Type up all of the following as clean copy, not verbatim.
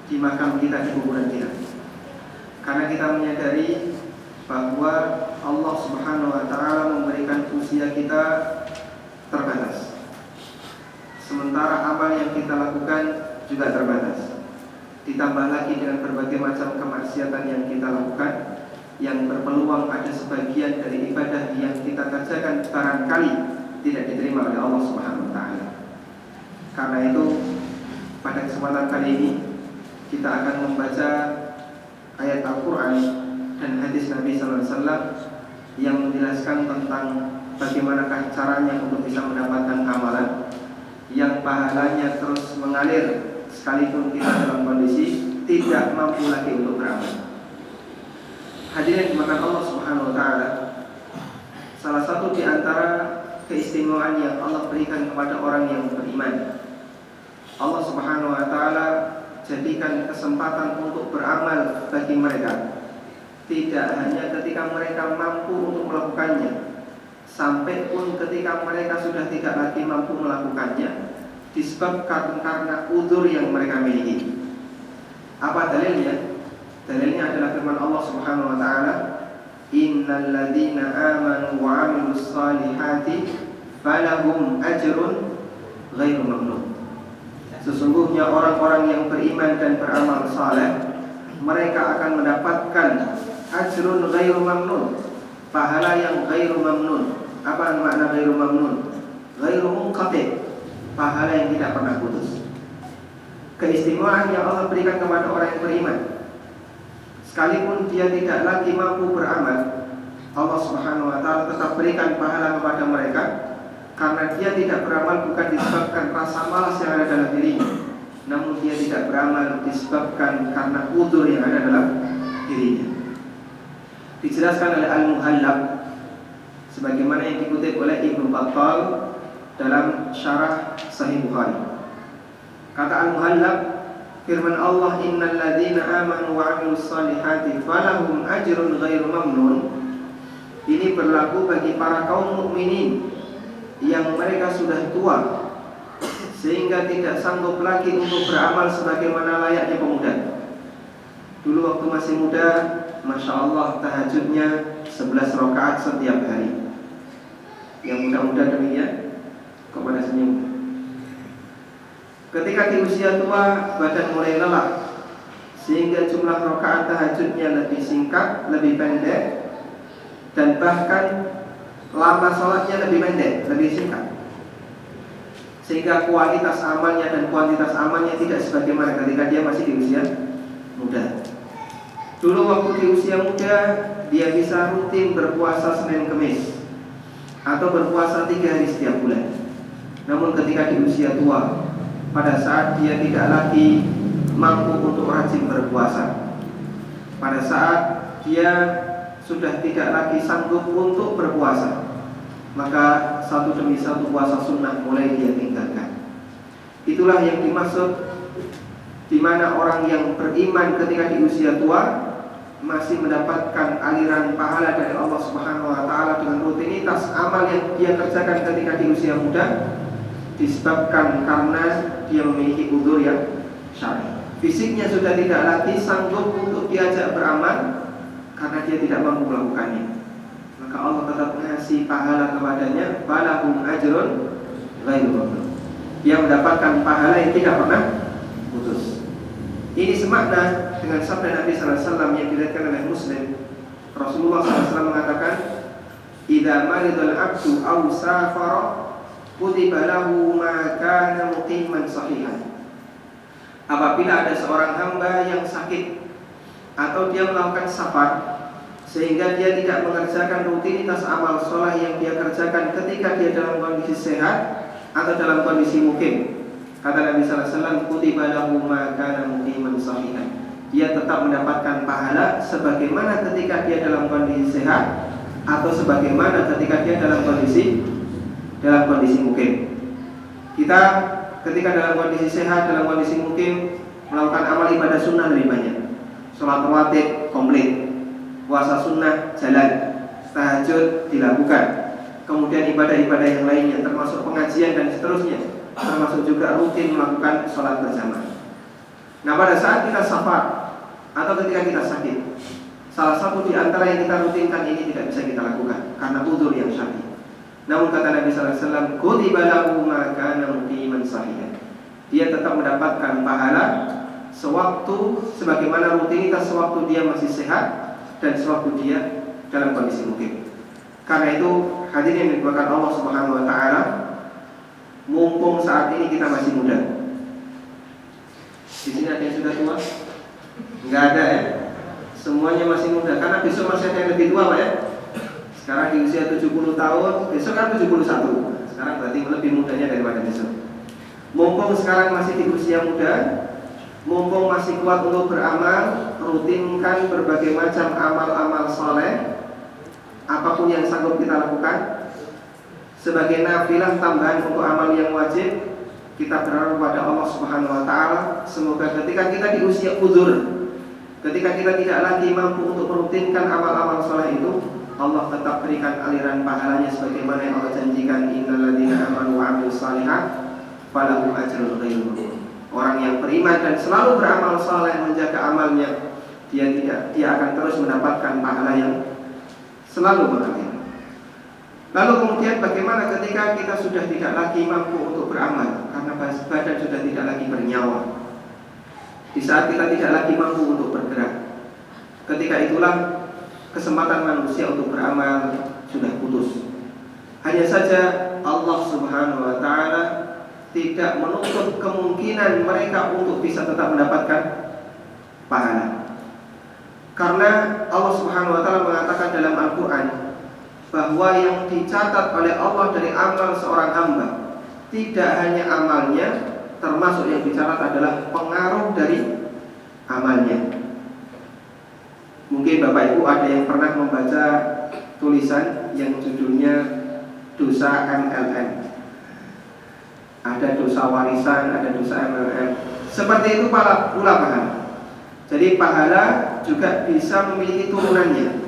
di makam kita, di kuburan kita. Karena kita menyadari bahwa Allah Subhanahu wa Ta'ala memberikan usia kita terbatas, sementara amal yang kita lakukan juga terbatas. Ditambah lagi dengan berbagai macam kemaksiatan yang kita lakukan, yang berpeluang ada sebagian dari ibadah yang kita kerjakan barangkali tidak diterima oleh Allah Subhanahu wa Ta'ala. Karena itu pada kesempatan kali ini kita akan membaca ayat Al-Quran dan hadis Nabi SAW yang menjelaskan tentang bagaimanakah caranya untuk bisa mendapatkan amalan yang pahalanya terus mengalir sekalipun kita dalam kondisi tidak mampu lagi untuk beramal. Hadirin dimakan Allah Subhanahu wa Ta'ala, salah satu di antara keistimewaan yang Allah berikan kepada orang yang beriman, Allah Subhanahu wa Ta'ala jadikan kesempatan untuk beramal bagi mereka, tidak hanya ketika mereka mampu untuk melakukannya, sampai pun ketika mereka sudah tidak lagi mampu melakukannya, disebabkan karena udzur yang mereka miliki. Apa dalilnya? Dalilnya adalah firman Allah Subhanahu wa Ta'ala, innal ladzina amanu wa 'amilus shalihati falahum ajrun ghairu mamnun. Sesungguhnya orang-orang yang beriman dan beramal saleh, mereka akan mendapatkan ajrun ghairu mamnun, pahala yang ghairu mamnun. Apa makna ghairu mamnun? Ghairu munqati, pahala yang tidak pernah putus. Keistimewaan yang Allah berikan kepada orang yang beriman, sekalipun dia tidak lagi mampu beramal, Allah Subhanahu wa Ta'ala tetap berikan pahala kepada mereka, karena dia tidak beramal bukan disebabkan rasa malas yang ada dalam dirinya, namun dia tidak beramal disebabkan karena udzur yang ada dalam dirinya. Dijelaskan oleh Al-Muhallab sebagaimana yang dikutip oleh Ibnu Battal dalam syarah Sahih Bukhari. Kata Al-Muhallab, firman Allah, innal ladzina amanu wa 'amilus shalihati falahum ajrun ghairu mamnun, ini berlaku bagi para kaum mukminin yang mereka sudah tua sehingga tidak sanggup lagi untuk beramal sebagaimana layaknya pemuda. Dulu waktu masih muda, Masya Allah tahajudnya 11 rakaat setiap hari. Yang muda-muda demikian, kepada senyum. Ketika di usia tua, badan mulai lelah sehingga jumlah rakaat tahajudnya lebih singkat, lebih pendek, dan bahkan lama sholatnya lebih pendek, lebih singkat, sehingga kualitas amalnya dan kuantitas amalnya tidak sebagaimana ketika dia masih di usia muda. Dulu waktu di usia muda, dia bisa rutin berpuasa Senin Kemis atau berpuasa 3 hari setiap bulan. Namun ketika di usia tua, pada saat dia tidak lagi mampu untuk rajin berpuasa, pada saat dia sudah tidak lagi sanggup untuk berpuasa, maka satu demi satu puasa sunnah mulai dia tinggalkan. Itulah yang dimaksud di mana orang yang beriman ketika di usia tua masih mendapatkan aliran pahala dari Allah Subhanahu wa Ta'ala dengan rutinitas amal yang dia kerjakan ketika di usia muda, disebabkan karena dia memiliki udzur yang syar'i. Fisiknya sudah tidak lagi sanggup untuk diajak beramal karena dia tidak mampu melakukannya, maka Allah tetap mengasih pahala kepadanya, falahum ajrun ghairu mamnun. Dia mendapatkan pahala yang tidak pernah putus. Ini semakna dengan sabda Nabi SAW yang diriwayatkan oleh Muslim. Rasulullah SAW mengatakan, idza maridal abdu aw safara kutiba lahu ma kana muqiman sahihan. Apabila ada seorang hamba yang sakit atau dia melakukan safar sehingga dia tidak mengerjakan rutinitas amal sholat yang dia kerjakan ketika dia dalam kondisi sehat atau dalam kondisi mukim, kata Nabi SAW, kutiba lahu ma kana muqiman sahihan, dia tetap mendapatkan pahala sebagaimana ketika dia dalam kondisi sehat atau sebagaimana ketika dia dalam kondisi mukim. Kita ketika dalam kondisi sehat, dalam kondisi mukim, melakukan amal ibadah sunnah lebih banyak. Sholat rawatib komplit, puasa sunnah jalan, tahajud dilakukan, kemudian ibadah-ibadah yang lainnya termasuk pengajian dan seterusnya, termasuk juga rutin melakukan sholat berjamaah. Nah, pada saat kita safar atau ketika kita sakit, salah satu di antara yang kita rutinkan ini tidak bisa kita lakukan karena uzur yang syar'i. Namun kata Nabi sallallahu alaihi wasallam, "Kutiba lahu ma kana muqiman sahihan." Dia tetap mendapatkan pahala sewaktu sebagaimana rutinitas sewaktu dia masih sehat dan sewaktu dia dalam kondisi mukim. Karena itu hadirin yang dimuliakan Allah Subhanahu wa taala, mumpung saat ini kita masih muda. Di sini ada yang sudah tua? Enggak ada ya? Semuanya masih muda karena besok masih ada yang lebih tua, Pak ya. Sekarang di usia 70 tahun, besok kan 71. Sekarang berarti lebih mudanya daripada besok. Mumpung sekarang masih di usia muda, mumpung masih kuat untuk beramal, rutinkan berbagai macam amal-amal soleh, apapun yang sanggup kita lakukan. Sebagai nafilah tambahan untuk amal yang wajib, kita berharap kepada Allah Subhanahu wa taala, semoga ketika kita di usia uzur, ketika kita tidak lagi mampu untuk merutinkan amal-amal soleh itu, Allah tetap berikan aliran pahalanya sebagaimana yang Allah janjikan, innalladzina amanu wa 'amilus shalihat falahum ajrun ghairu mamnun. Orang yang beriman dan selalu beramal saleh, menjaga amalnya, dia akan terus mendapatkan pahala yang selalu mengalir. Lalu kemudian bagaimana ketika kita sudah tidak lagi mampu untuk beramal karena badan sudah tidak lagi bernyawa? Di saat kita tidak lagi mampu untuk bergerak, ketika itulah kesempatan manusia untuk beramal sudah putus. Hanya saja Allah Subhanahu wa taala tidak menutup kemungkinan mereka untuk bisa tetap mendapatkan pahala. Karena Allah Subhanahu wa taala mengatakan dalam Al-Qur'an bahwa yang dicatat oleh Allah dari amal seorang hamba tidak hanya amalnya, termasuk yang dicatat adalah pengaruh dari amalnya. Mungkin Bapak Ibu ada yang pernah membaca tulisan yang judulnya dosa MLM. Ada dosa warisan, ada dosa MLM. Seperti itu para ulama. Jadi pahala juga bisa memiliki turunannya.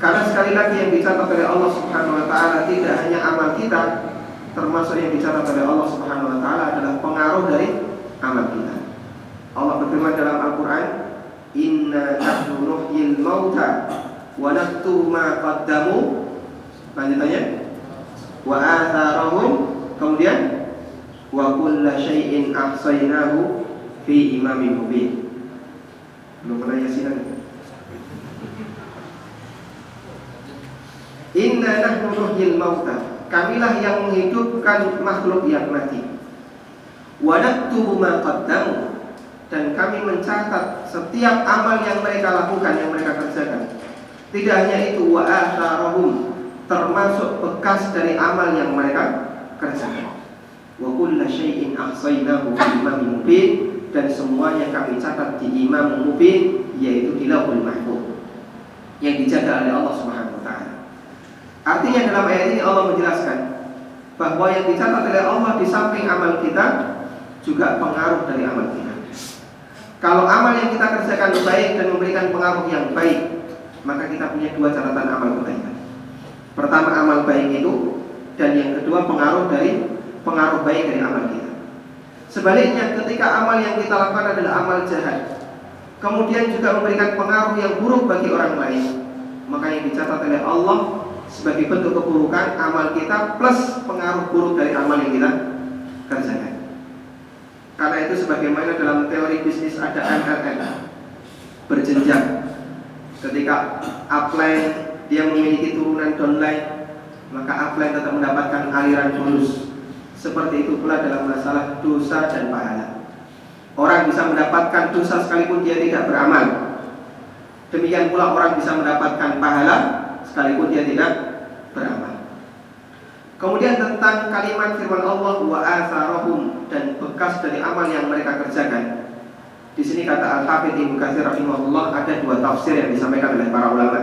Karena sekali lagi yang dicatat oleh Allah Subhanahu wa taala tidak hanya amal kita, termasuk yang dicatat oleh Allah Subhanahu wa taala adalah pengaruh dari amal kita. Allah berfirman dalam Al-Qur'an, "Inna nahnu nuhyil mauta wa naktubu ma qaddamu." Lanjutannya, "Wa atharahum." Kemudian, "Wa kulla syai'in ahsaynahu fi imamin mubin." Belum pernah Yasin. Inna nahnu nuhyil mauta. Kamilah yang menghidupkan makhluk yang mati. Wa naktubu ma qaddamu. Dan kami mencatat setiap amal yang mereka lakukan, yang mereka kerjakan. Tidak hanya itu, wa atharahum, termasuk bekas dari amal yang mereka kerjakan. Wa kulla syai'in ahsaynahu fi imamin mubin, dan semuanya kami catat di Imam Mubin, yaitu di Lauhul Mahfuz, yang dijaga oleh Allah Subhanahu wa taala. Artinya dalam ayat ini Allah menjelaskan bahwa yang dicatat oleh Allah di samping amal kita juga pengaruh dari amal kita. Kalau amal yang kita kerjakan baik dan memberikan pengaruh yang baik, maka kita punya dua catatan amal kebaikan. Pertama, amal baik itu, dan yang kedua pengaruh baik dari amal kita. Sebaliknya, ketika amal yang kita lakukan adalah amal jahat, kemudian juga memberikan pengaruh yang buruk bagi orang lain, maka yang dicatat oleh Allah sebagai bentuk keburukan amal kita plus pengaruh buruk dari amal yang kita kerjakan. Karena itu sebagaimana dalam teori bisnis ada MLM berjenjang. Ketika upline dia memiliki turunan downline, maka upline tetap mendapatkan aliran bonus. Seperti itu pula dalam masalah dosa dan pahala. Orang bisa mendapatkan dosa sekalipun dia tidak beramal. Demikian pula orang bisa mendapatkan pahala sekalipun dia tidak beramal. Kemudian tentang kalimat firman Allah wa atharahum, dan bekas dari amal yang mereka kerjakan. Di sini kata Al-Hafidz Ibnu Katsir rahimahullah ada dua tafsir yang disampaikan oleh para ulama.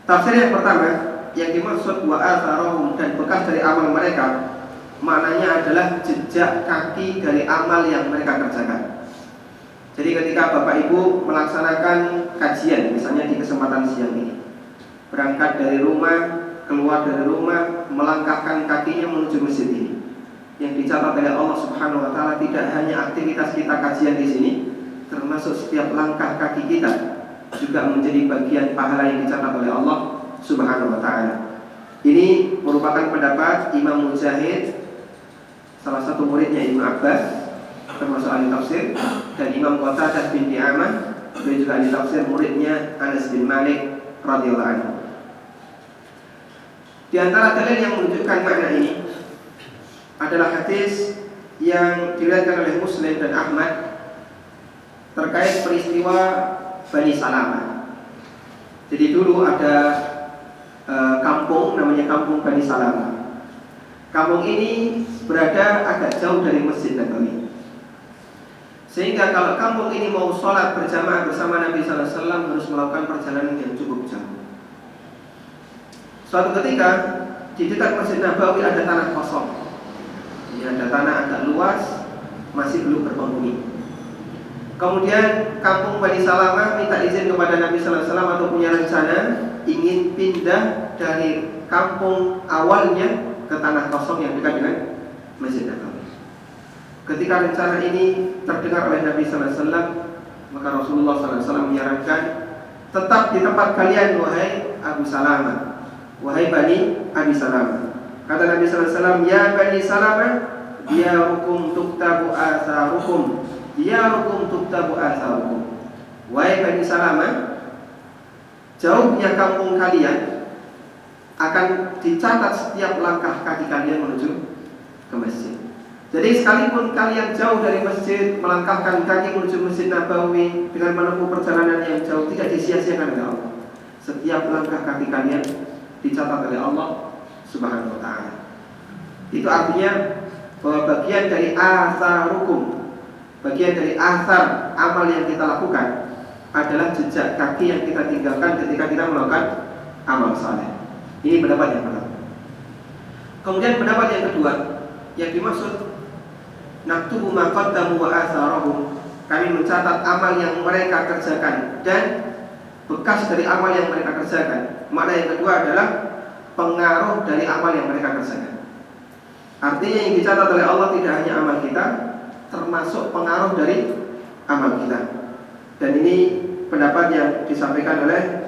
Tafsir yang pertama, yang dimaksud wa atharahum dan bekas dari amal mereka, maknanya adalah jejak kaki dari amal yang mereka kerjakan. Jadi ketika Bapak Ibu melaksanakan kajian, misalnya di kesempatan siang ini, berangkat dari rumah, keluar dari rumah, melangkahkan kakinya menuju masjid ini, yang dicatat oleh Allah Subhanahu wa taala tidak hanya aktivitas kita kajian di sini, termasuk setiap langkah kaki kita juga menjadi bagian pahala yang dicatat oleh Allah Subhanahu wa taala. Ini merupakan pendapat Imam Mujahid, salah satu muridnya Ibnu Abbas, termasuk ahli tafsir, dan Imam Qatadah bin Di'amah, beliau juga ahli tafsir, muridnya Anas bin Malik radhiyallahu anhu. Di antara dalil yang menunjukkan makna ini adalah hadis yang diriwayatkan oleh Muslim dan Ahmad terkait peristiwa Bani Salamah. Jadi dulu ada kampung namanya kampung Bani Salamah. Kampung ini berada agak jauh dari Masjid Nabawi, sehingga kalau kampung ini mau sholat berjamaah bersama Nabi Sallallahu Alaihi Wasallam harus melakukan perjalanan yang cukup jauh. Suatu ketika di dekat Masjid Nabawi ada tanah kosong. Ada tanah agak luas, masih belum berpenghuni. Kemudian kampung Bani Salamah minta izin kepada Nabi Sallallahu Alaihi Wasallam atau punya rencana ingin pindah dari kampung awalnya ke tanah kosong yang dekat dengan Masjid Nabawi. Ketika rencana ini terdengar oleh Nabi Sallallahu Alaihi Wasallam, maka Rasulullah Sallallahu Alaihi Wasallam menyarankan, tetap di tempat kalian wahai Abu Salamah, wahai Bani Abi Salamah. Kata Nabi Sallallahu Alaihi Wasallam, ya Bani Salamah, diyarukum tuktabu atharukum, diyarukum tuktabu atharukum. Wahai Bani Salamah, jauhnya kampung kalian akan dicatat setiap langkah kaki kalian menuju ke masjid. Jadi sekalipun kalian jauh dari masjid, melangkahkan kaki menuju Masjid Nabawi dengan menempuh perjalanan yang jauh, tidak disia-siakan oleh Allah. Setiap langkah kaki kalian dicatat oleh Allah Subhanahu wa ta'ala. Itu artinya bahwa bagian dari atharukum, bagian dari athar amal yang kita lakukan adalah jejak kaki yang kita tinggalkan ketika kita melakukan amal saleh. Ini pendapat yang pertama. Kemudian pendapat yang kedua, yang dimaksud naktubu ma qaddamu wa atharahum, kami mencatat amal yang mereka kerjakan dan bekas dari amal yang mereka kerjakan. Makna yang kedua adalah pengaruh dari amal yang mereka kerjakan. Artinya yang dicatat oleh Allah tidak hanya amal kita, termasuk pengaruh dari amal kita. Dan ini pendapat yang disampaikan oleh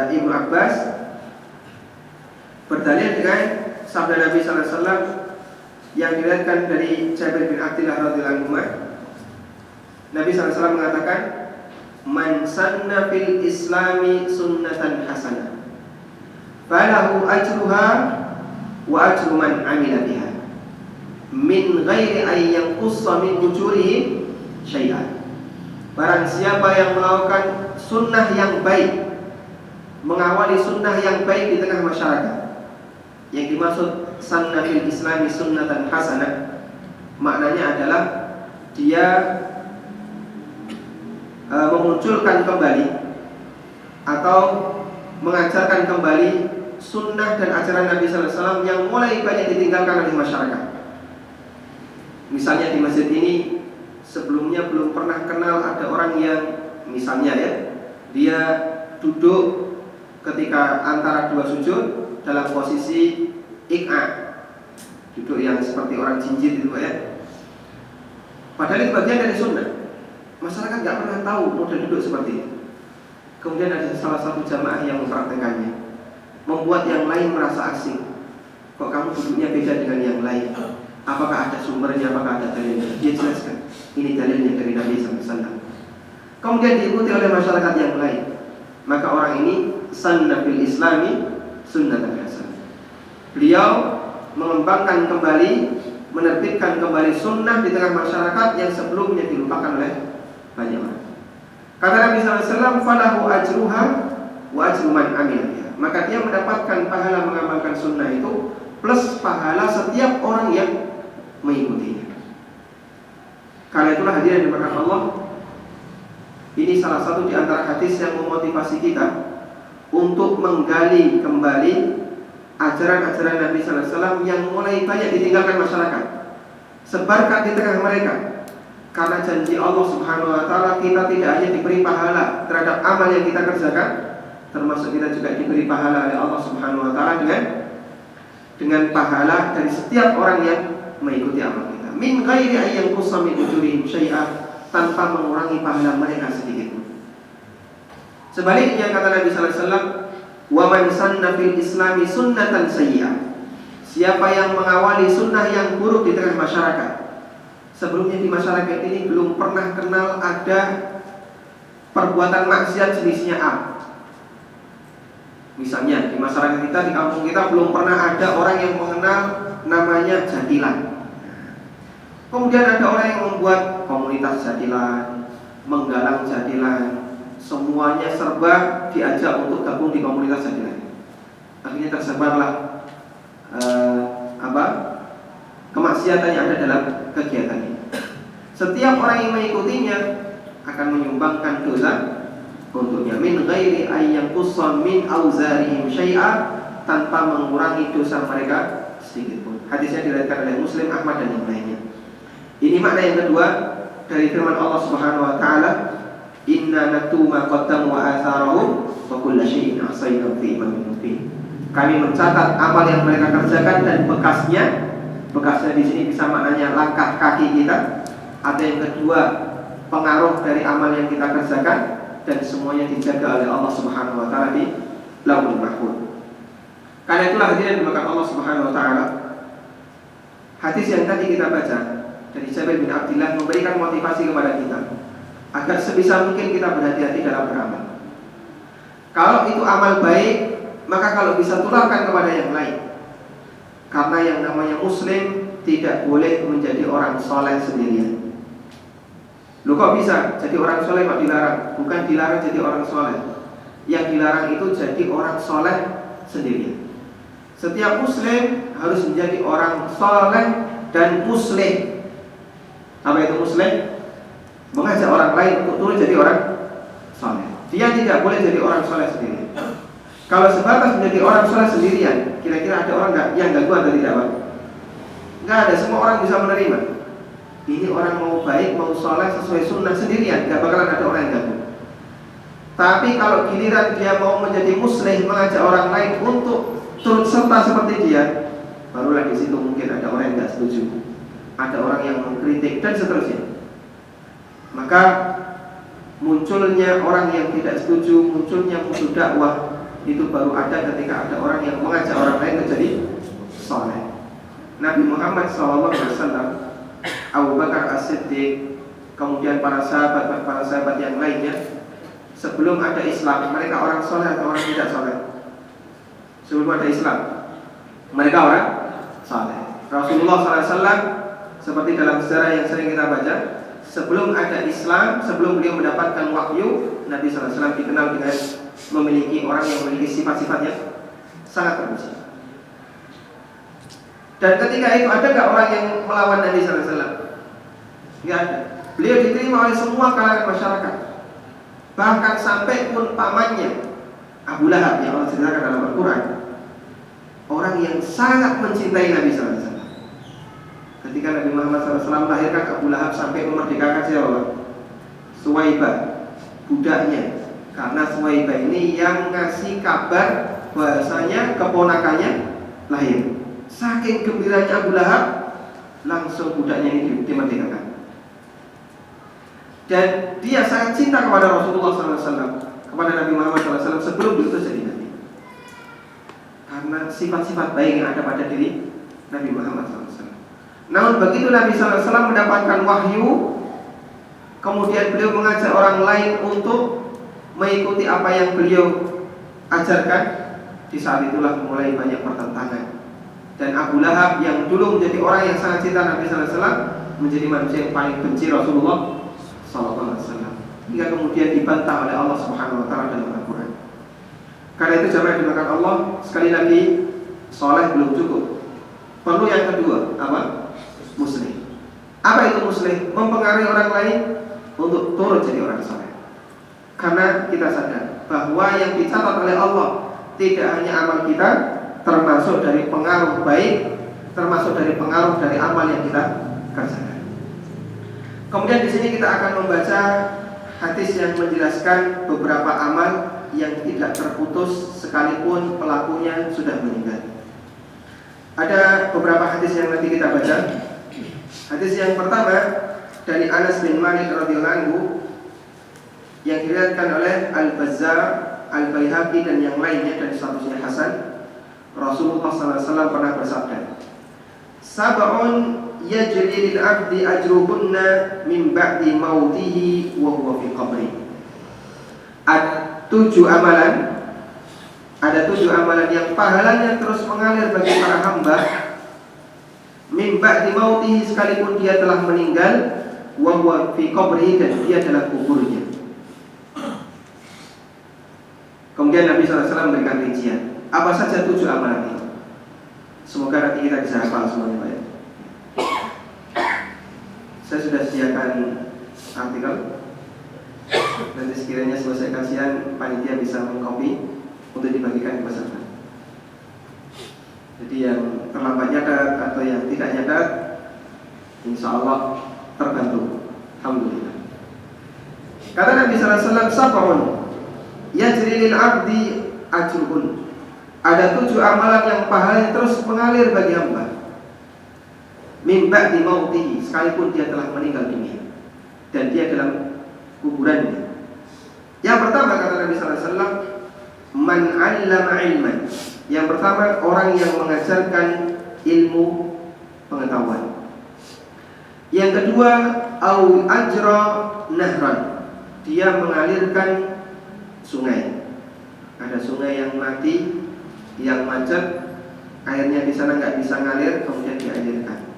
Ibnu Abbas berdalil dengan sabda Nabi Sallallahu Alaihi Wasallam yang diriwayatkan dari Jabir bin Abdullah radhiyallahu anhu. Nabi Sallallahu Alaihi Wasallam mengatakan, man sanna fil islami sunnatan hasanah falahu ajruha wa ajru man amila biha min ghairi an yanqussa min ujurihim syai'an. Barang siapa yang melakukan sunnah yang baik, mengawali sunnah yang baik di tengah masyarakat. Yang dimaksud sanna fil islami sunnatan hasanah, maknanya adalah dia memunculkan kembali atau mengajarkan kembali sunnah dan ajaran Nabi Sallallahu Alaihi Wasallam yang mulai banyak ditinggalkan oleh masyarakat. Misalnya di masjid ini sebelumnya belum pernah kenal ada orang yang misalnya ya, dia duduk ketika antara dua sujud dalam posisi iq'a, duduk yang seperti orang jinjit itu ya. Padahal itu bagian dari sunnah. Masyarakat nggak pernah tahu model duduk seperti itu. Kemudian ada salah satu jamaah yang mempraktekannya, membuat yang lain merasa asing. Kok kamu duduknya beda dengan yang lain? Apakah ada sumbernya? Apakah ada dalilnya? Dia jelaskan, ini dalilnya dari Nabi SAW. Kemudian diikuti oleh masyarakat yang lain. Maka orang ini sanna fil islami sunnatan hasanah. Beliau mengembangkan kembali, menerbitkan kembali sunnah di tengah masyarakat yang sebelumnya dilupakan oleh banyak orang. Kata Nabi SAW, falahu ajruha wa ajru man amila biha. Maka dia mendapatkan pahala mengamalkan sunnah itu plus pahala setiap orang yang mengikutinya. Karena itulah hadirin diberkahi Allah, ini salah satu di antara hadis yang memotivasi kita untuk menggali kembali ajaran-ajaran Nabi Sallallahu Alaihi Wasallam yang mulai banyak ditinggalkan masyarakat. Sebarkan di tengah mereka. Karena janji Allah Subhanahu Wa Taala, kita tidak hanya diberi pahala terhadap amal yang kita kerjakan, termasuk kita juga diberi pahala oleh Allah Subhanahu Wa Taala dengan pahala dari setiap orang yang mengikuti amal kita. Min ghairi ayyan qussa min ujurihim syai'a, tanpa mengurangi pahala mereka sedikit pun. Sebaliknya kata Nabi sallallahu alaihi wasallam, wa man sanna fil islami sunnatan sayyi'ah, siapa yang mengawali sunnah yang buruk di tengah masyarakat. Sebelumnya di masyarakat ini belum pernah kenal ada perbuatan maksiat jenisnya A. Misalnya di masyarakat kita, di kampung kita belum pernah ada orang yang mengenal namanya jadilan. Kemudian ada orang yang membuat komunitas jadilan, menggalang jadilan, semuanya serba diajak untuk gabung di komunitas jadilan. Akhirnya tersebarlah kemaksiatan yang ada dalam kegiatan ini. Setiap orang yang mengikutinya akan menyumbangkan dosa untuknya, min ghairi ayyan qussa min auzarihim syai'a, tanpa mengurangi dosa mereka sedikit pun. Hadisnya diriwayatkan oleh Muslim, Ahmad dan yang lainnya. Ini makna yang kedua dari firman Allah Subhanahu wa taala, inna naktubu ma qaddamu wa atharahum wa kullu syai'in ahsaynahu fi imamin mubin. Kami mencatat amal yang mereka kerjakan dan bekasnya. Bekasnya di sini bisa maknanya langkah kaki kita. Ada yang kedua, pengaruh dari amal yang kita kerjakan, dan semuanya dijaga oleh Allah Subhanahu wa taala di Lauhul Mahfuz. Karena itulah hadirin dimakan Allah Subhanahu wa taala, hadis yang tadi kita baca dari Jabir bin Abdullah memberikan motivasi kepada kita agar sebisa mungkin kita berhati-hati dalam beramal. Kalau itu amal baik, maka kalau bisa tularkan kepada yang lain. Karena yang namanya muslim tidak boleh menjadi orang soleh sendirian. Loh kok bisa jadi orang soleh kok dilarang? Bukan dilarang jadi orang soleh. Yang dilarang itu jadi orang soleh sendirian. Setiap muslim harus menjadi orang soleh dan muslim. Apa itu muslim? Mengajak orang lain untuk turun jadi orang soleh. Dia tidak boleh jadi orang soleh sendirian. Kalau sebatas menjadi orang soleh sendirian, kira-kira ada orang yang ganggu atau tidak, Pak? Nggak ada, semua orang bisa menerima. Ini orang mau baik, mau soleh sesuai sunnah sendirian, nggak bakalan ada orang yang ganggu. Tapi kalau giliran dia mau menjadi muslim, mengajak orang lain untuk turut serta seperti dia, barulah di situ mungkin ada orang yang nggak setuju, ada orang yang mengkritik dan seterusnya. Maka munculnya orang yang tidak setuju, munculnya musuh dakwah, itu baru ada ketika ada orang yang mengajak orang lain menjadi soleh. Nabi Muhammad SAW, Abu Bakar As-Siddiq, kemudian para sahabat yang lainnya, sebelum ada Islam, mereka orang soleh atau orang tidak soleh? Sebelum ada Islam, mereka orang soleh. Rasulullah SAW, seperti dalam sejarah yang sering kita baca, sebelum ada Islam, sebelum beliau mendapatkan wahyu, Nabi SAW dikenal dengan memiliki orang yang memiliki sifat-sifatnya sangat terpuji. Dan ketika itu ada nggak orang yang melawan Nabi SAW? Nggak ada. Beliau diterima oleh semua kalangan masyarakat. Bahkan sampai pun pamannya Abu Lahab yang Allah ceritakan dalam Al-Quran, orang yang sangat mencintai Nabi SAW. Ketika Nabi Muhammad SAW melahirkan, Abu Lahab sampai memerdekakan siapa? Suwaibah, budaknya. Karena Suwaibah ini yang ngasih kabar bahasanya keponakannya lahir. Saking gembiranya Abu Lahab, langsung budaknya ini dimerdekakan. Dan dia sangat cinta kepada Rasulullah SAW, kepada Nabi Muhammad SAW sebelum diutus jadi Nabi. Karena sifat-sifat baik yang ada pada diri Nabi Muhammad SAW. Namun begitu Nabi SAW mendapatkan wahyu, kemudian beliau mengajak orang lain untuk mengikuti apa yang beliau ajarkan, di saat itulah mulai banyak pertentangan. Dan Abu Lahab yang dulu menjadi orang yang sangat cinta Nabi SAW, menjadi manusia yang paling benci Rasulullah SAW, hingga kemudian dibantah oleh Allah Subhanahu wa taala dalam Al-Quran. Karena itu jamaah dimakan Allah, sekali lagi, soleh belum cukup. Perlu yang kedua, apa? Muslim. Apa itu muslim? Mempengaruhi orang lain untuk turut jadi orang soleh. Karena kita sadar bahwa yang dicatat oleh Allah tidak hanya amal kita, termasuk dari pengaruh baik, termasuk dari pengaruh dari amal yang kita kerjakan. Kemudian di sini kita akan membaca hadis yang menjelaskan beberapa amal yang tidak terputus sekalipun pelakunya sudah meninggal. Ada beberapa hadis yang nanti kita baca. Hadis yang pertama dari Anas bin Malik radhiyallahu anhu yang diriwayatkan oleh Al-Bazzar, Al-Baihaqi dan yang lainnya dan statusnya hasan. Rasulullah SAW pernah bersabda, "Sab'un yajri lil 'abdi ajruhunna min ba'di mautihi wa huwa fi qabri." Ada 7 amalan yang pahalanya terus mengalir bagi para hamba min ba'di mautihi, sekalipun dia telah meninggal, wa huwa fi qabri, dan dia dalam kuburnya. Kemudian Nabi SAW memberikan rincian apa saja 7 amalan itu. Semoga nanti kita bisa hafal semuanya, Pak. Saya sudah sediakan artikel. Nanti sekiranya selesai kajian, panitia bisa mengcopy untuk dibagikan ke peserta. Jadi yang terlambat nyadat atau yang tidak nyadat, insya Allah terbantu. Alhamdulillah. Kata Nabi SAW, "Sab'un yajri lil 'abdi ajruhun." Ada 7 amalan yang pahalanya terus mengalir bagi hamba min ba'di mautihi, sekalipun dia telah meninggal dunia dan dia dalam kuburannya. Yang pertama kata Nabi SAW, man 'allama ilman. Yang pertama, orang yang mengajarkan ilmu pengetahuan. Yang kedua, au ajra nahran. Dia mengalirkan sungai. Ada sungai yang mati, yang macet, airnya di sana nggak bisa ngalir, kemudian dialirkan,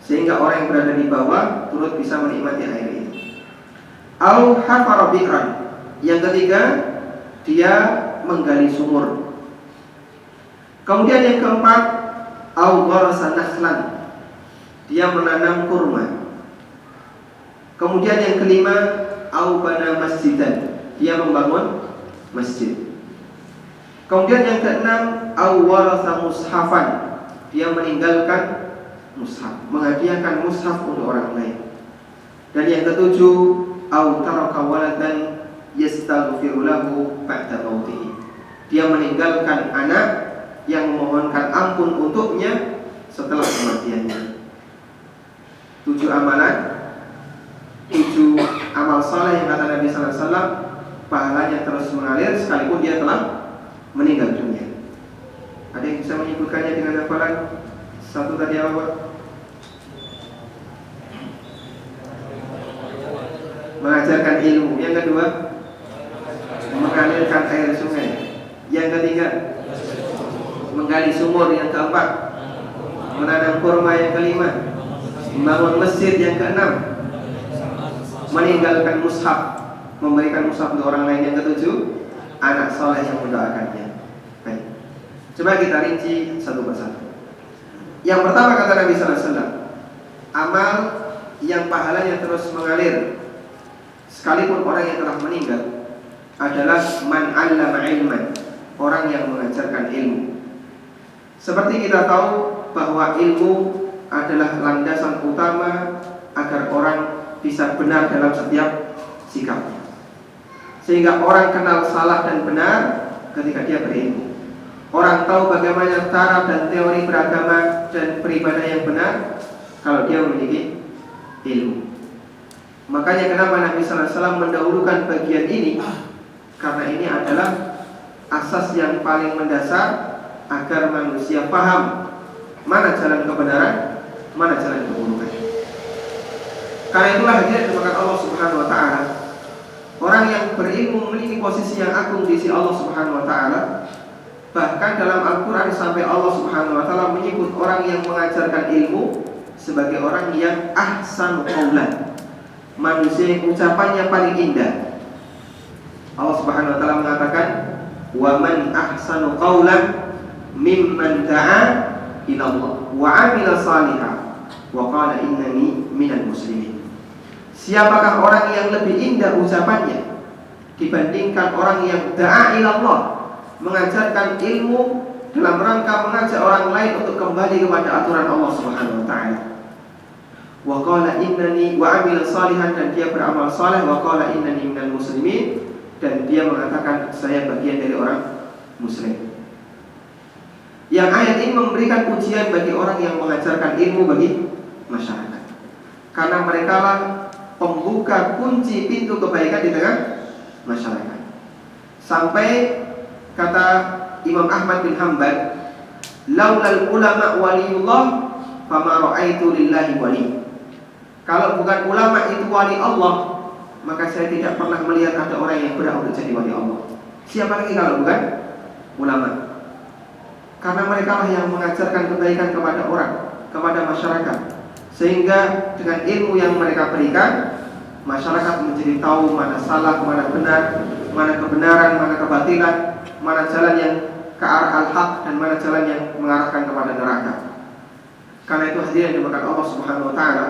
sehingga orang yang berada di bawah turut bisa menikmati air itu. Au hafara bi'ran. Yang ketiga, dia menggali sumur. Kemudian yang keempat, au gharasa nakhlan. Dia menanam kurma. Kemudian yang kelima, au bana masjidan. Dia membangun masjid. Kemudian yang keenam, au waratha mushafan. Dia meninggalkan mushaf, menghadiahkan mushaf untuk orang lain. Dan yang ketujuh, au taraka waladan yastaghfiru lahu ba'da mautihi. Dia meninggalkan anak yang memohonkan ampun untuknya setelah kematiannya. 7 amalan, 7 amal saleh yang kata Nabi SAW pahalanya terus mengalir sekalipun dia telah meninggal dunia. Ada yang bisa menyebutkannya dengan hafalan? Satu tadi apa, Pak? Mengajarkan ilmu. Yang kedua, mengalirkan air sungai. Yang ketiga, menggali sumur. Yang keempat, menanam kurma. Yang kelima, membangun masjid. Yang keenam, meninggalkan mushaf, memberikan mushaf untuk orang lain. Yang ketujuh, anak soleh yang mendoakannya. Baik, coba kita rinci satu persatu. Yang pertama kata Nabi SAW, amal yang pahalanya terus mengalir sekalipun orang yang telah meninggal adalah man 'allama ilman, orang yang mengajarkan ilmu. Seperti kita tahu bahwa ilmu adalah landasan utama agar orang bisa benar dalam setiap sikapnya, sehingga orang kenal salah dan benar ketika dia berilmu. Orang tahu bagaimana cara dan teori beragama dan beribadah yang benar kalau dia memiliki ilmu. Makanya kenapa Nabi SAW mendahulukan bagian ini, karena ini adalah asas yang paling mendasar agar manusia paham mana jalan kebenaran, mana jalan keburukan. Karena itulah hadirin dimakan Allah Subhanahu wa Ta'ala, orang yang berilmu memiliki posisi yang agung di sisi Allah Subhanahu wa Ta'ala. Bahkan dalam Al-Quran sampai Allah Subhanahu wa Ta'ala menyebut orang yang mengajarkan ilmu sebagai orang yang ahsanu qaulan, manusia yang ucapannya paling indah. Allah Subhanahu wa Ta'ala mengatakan, wa man ahsanu qaulan mimman da'a ila Allah wa 'amila shalihan wa qala innani minal muslimin. Siapakah orang yang lebih indah ucapannya dibandingkan orang yang da'a ila Allah, mengajarkan ilmu dalam rangka mengajak orang lain untuk kembali kepada aturan Allah Subhanahu wa Ta'ala. Wa qala innani wa 'amila shalihan, dan dia beramal saleh. Wa qala innani minal muslimin, dan dia mengatakan saya bagian dari orang muslim. Yang ayat ini memberikan ujian bagi orang yang mengajarkan ilmu bagi masyarakat. karena mereka lah pembuka kunci pintu kebaikan di tengah masyarakat. Sampai kata Imam Ahmad bin Hanbal, laulal ulama waliyullah fama ra'aitu lillahi wali. Kalau bukan ulama itu wali Allah, maka saya tidak pernah melihat ada orang yang berhak untuk jadi wali Allah. Siapa lagi kalau bukan ulama? Karena mereka lah yang mengajarkan kebaikan kepada orang, kepada masyarakat. Sehingga dengan ilmu yang mereka berikan, masyarakat menjadi tahu mana salah, mana benar, mana kebenaran, mana kebatilan, mana jalan yang ke arah al-haq dan mana jalan yang mengarahkan kepada neraka. Karena itu hadirin yang dimakan Allah Subhanahu wa taala,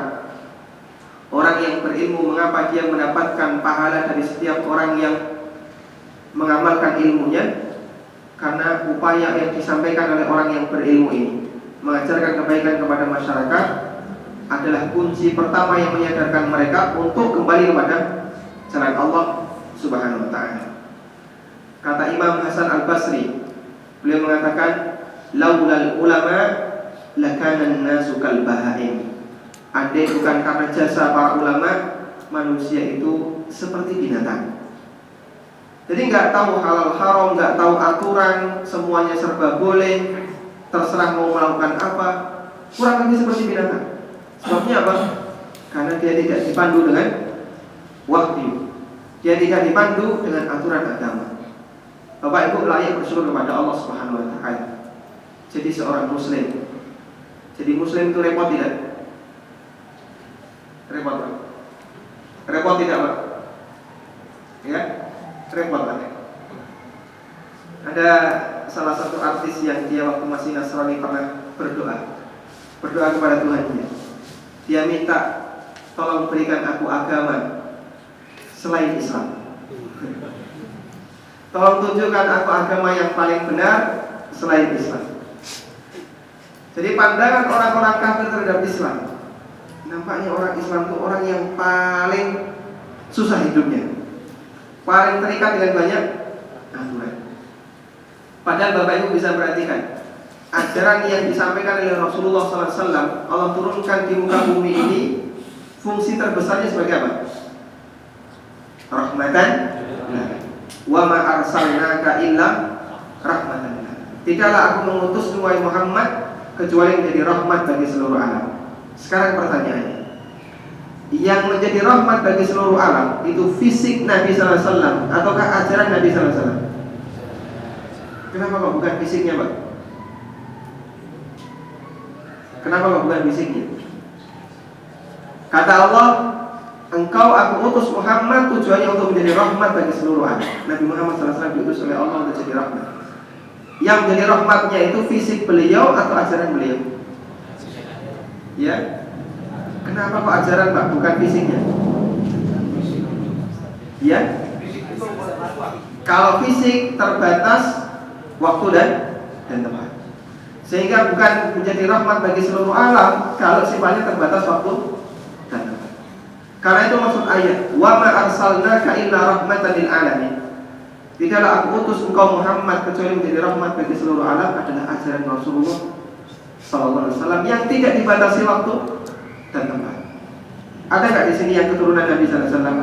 orang yang berilmu, mengapa dia mendapatkan pahala dari setiap orang yang mengamalkan ilmunya? Karena upaya yang disampaikan oleh orang yang berilmu ini, mengajarkan kebaikan kepada masyarakat, adalah kunci pertama yang menyadarkan mereka untuk kembali kepada jalan Allah Subhanahu wa taala. Kata Imam Hasan Al-Basri, beliau mengatakan, laulal ulama lakana an-nasu kal bahaim. Andai bukan karena jasa para ulama, manusia itu seperti binatang. Jadi nggak tahu halal haram, nggak tahu aturan, semuanya serba boleh, terserah mau melakukan apa, kurang lebih seperti binatang. Sebabnya apa? Karena dia tidak dipandu dengan wahyu, dia tidak dipandu dengan aturan agama. Bapak Ibu layak bersyukur kepada Allah Subhanahu wa taala. Jadi seorang muslim, jadi muslim itu repot tidak? Repot, Pak. Repot tidak, Pak? Ya, repot, Pak. Ada salah satu artis yang dia waktu masih Nasrani pernah berdoa kepada Tuhannya. Dia minta, tolong berikan aku agama selain Islam. Tolong tunjukkan aku agama yang paling benar selain Islam. Jadi pandangan orang-orang kafir terhadap Islam, nampaknya orang Islam itu orang yang paling susah hidupnya, paling terikat dengan banyak aturan. Padahal Bapak Ibu bisa perhatikan, ajaran yang disampaikan oleh Rasulullah SAW, Allah turunkan di muka bumi ini, fungsi terbesarnya sebagai apa? Rahmatan. Wa ma arsalnaka illa rahmatan. Tidaklah aku mengutus wahai Muhammad kecuali menjadi rahmat bagi seluruh alam. Sekarang pertanyaannya, yang menjadi rahmat bagi seluruh alam itu fisik Nabi sallallahu alaihi wasallam ataukah ajaran Nabi sallallahu alaihi wasallam? Kenapa kok bukan fisiknya, Pak? Kenapa kok bukan fisiknya? Kata Allah, engkau aku utus Muhammad tujuannya untuk menjadi rahmat bagi seluruh alam. Nabi Muhammad SAW diutus oleh Allah untuk jadi rahmat. Yang menjadi rahmatnya itu fisik beliau atau ajaran beliau? Ya. Kenapa kok ajaran, Pak, bukan fisiknya? Ya. Kalau fisik terbatas waktu dan tempat, sehingga bukan menjadi rahmat bagi seluruh alam kalau sifatnya terbatas waktu dan tempat. Karena itu maksud ayat, wa ma arsalnaka illa rahmatan lil alamin. Tidaklah aku utus engkau Muhammad kecuali menjadi rahmat bagi seluruh alam, adalah ajaran Rasulullah sallallahu alaihi wasallam yang tidak dibatasi waktu dan tempat. Ada nggak di sini yang keturunan Nabi sallallahu alaihi wasallam?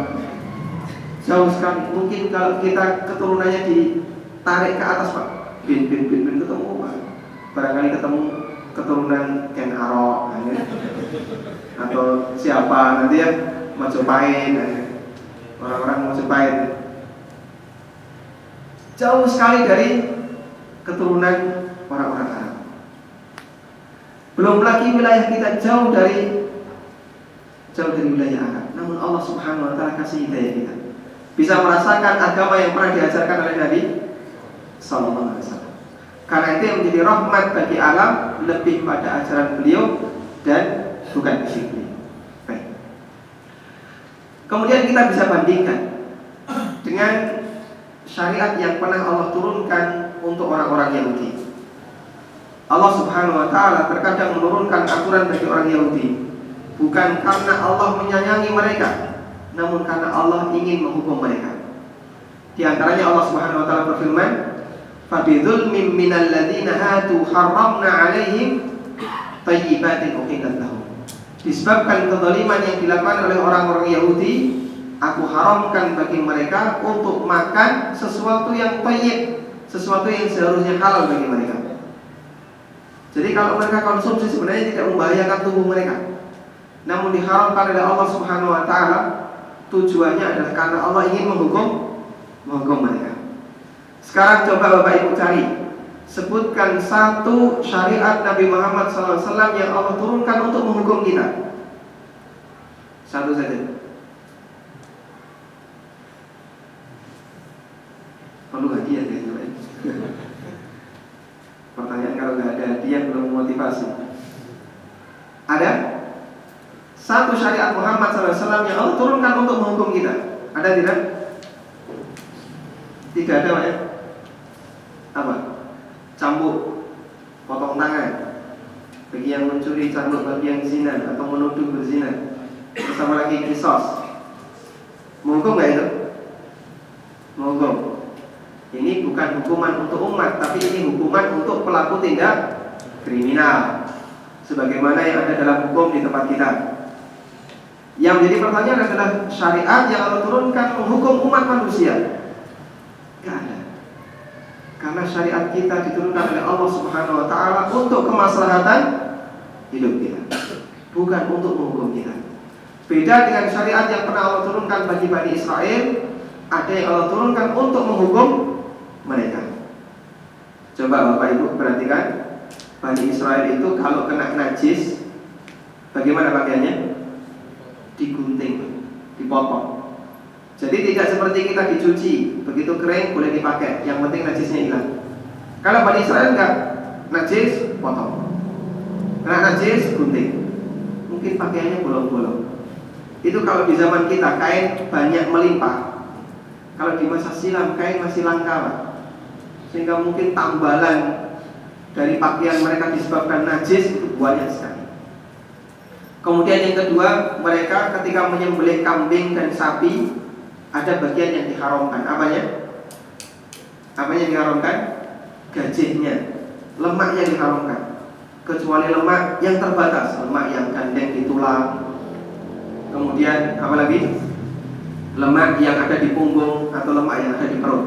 Jauh sekali. Mungkin kalau kita keturunannya ditarik ke atas, Pak, bin ketemu, Pak. Barangkali ketemu keturunan Ken Arok, atau siapa nanti ya, Majapahit, orang-orang Majapahit. Jauh sekali dari keturunan orang-orang Arab. Belum lagi wilayah kita jauh dari wilayah Arab. Namun Allah Subhanahu wa taala kasih hidayah kita, bisa merasakan agama yang pernah diajarkan oleh Nabi sallallahu alaihi wasallam. Karena itu yang menjadi rahmat bagi alam lebih pada ajaran beliau dan bukan fisik beliau. Baik. Kemudian kita bisa bandingkan dengan syariat yang pernah Allah turunkan untuk orang-orang Yahudi. Allah Subhanahu wa taala terkadang menurunkan aturan bagi orang Yahudi bukan karena Allah menyayangi mereka, namun karena Allah ingin menghukum mereka. Di antaranya Allah Subhanahu wa taala berfirman, "Fabidzulmin minal ladzina hadu harramna 'alaihim thayyibatin uhillat lahum." disebabkan kezaliman yang dilakukan oleh orang-orang Yahudi, aku haramkan bagi mereka untuk makan sesuatu yang thayyib, sesuatu yang seharusnya halal bagi mereka. Jadi kalau mereka konsumsi sebenarnya tidak membahayakan tubuh mereka, namun diharamkan oleh Allah Subhanahu wa taala. Tujuannya adalah karena Allah ingin menghukum mereka. Sekarang coba Bapak Ibu cari, sebutkan satu syariat Nabi Muhammad SAW yang Allah turunkan untuk menghukum kita. Satu saja. Perlu hadiah ya, pertanyaan kalau nggak ada hadiah belum memotivasi. Ada satu syariat Muhammad SAW yang Allah turunkan untuk menghukum kita. Ada tidak? Tidak ada, Pak ya? Apa? Cambuk, potong tangan bagi yang mencuri, cambuk bagi yang zina atau menuduh berzina, bersama lagi kisos. Menghukum nggak itu? Menghukum. Ini bukan hukuman untuk umat, tapi ini hukuman untuk pelaku tindak kriminal, sebagaimana yang ada dalam hukum di tempat kita. Yang menjadi pertanyaan adalah syariat yang Allah turunkan menghukum umat manusia. Tidak ada. Karena syariat kita diturunkan oleh Allah Subhanahu wa taala untuk kemaslahatan hidup kita, bukan untuk menghukum kita. Beda dengan syariat yang pernah Allah turunkan bagi Bani Israel, ada yang Allah turunkan untuk menghukum mereka. Coba Bapak Ibu perhatikan, Bani Israel itu kalau kena najis, bagaimana pakaiannya? Digunting, dipotong. Jadi tidak seperti kita dicuci, begitu kering boleh dipakai, yang penting najisnya hilang. Kalau Bani Israel enggak, najis potong, kena najis gunting. Mungkin pakaiannya bolong-bolong. Itu kalau di zaman kita kain banyak melimpah. Kalau di masa silam kain masih langka, sehingga mungkin tambalan dari pakaian mereka disebabkan najis itu banyak sekali. Kemudian yang kedua, mereka ketika menyembelih kambing dan sapi ada bagian yang diharamkan. Apanya? Apa yang diharamkan? Gajihnya, lemaknya diharamkan. Kecuali lemak yang terbatas, lemak yang gandeng di tulang. Kemudian apa lagi? Lemak yang ada di punggung atau lemak yang ada di perut.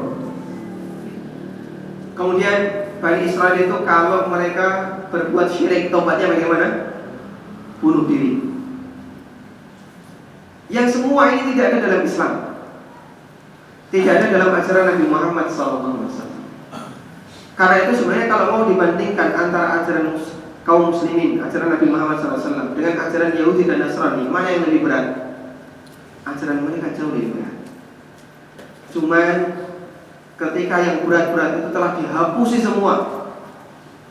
Kemudian Bani Israel itu kalau mereka berbuat syirik, tobatnya bagaimana? Bunuh diri. Yang semua ini tidak ada dalam Islam, tidak ada dalam ajaran Nabi Muhammad SAW. Karena itu sebenarnya kalau mau dibandingkan antara ajaran kaum muslimin, ajaran Nabi Muhammad SAW dengan ajaran Yahudi dan Nasrani, mana yang lebih berat? Ajaran mereka jauh lebih berat. Cuman ketika yang berat-berat itu telah dihapusi semua,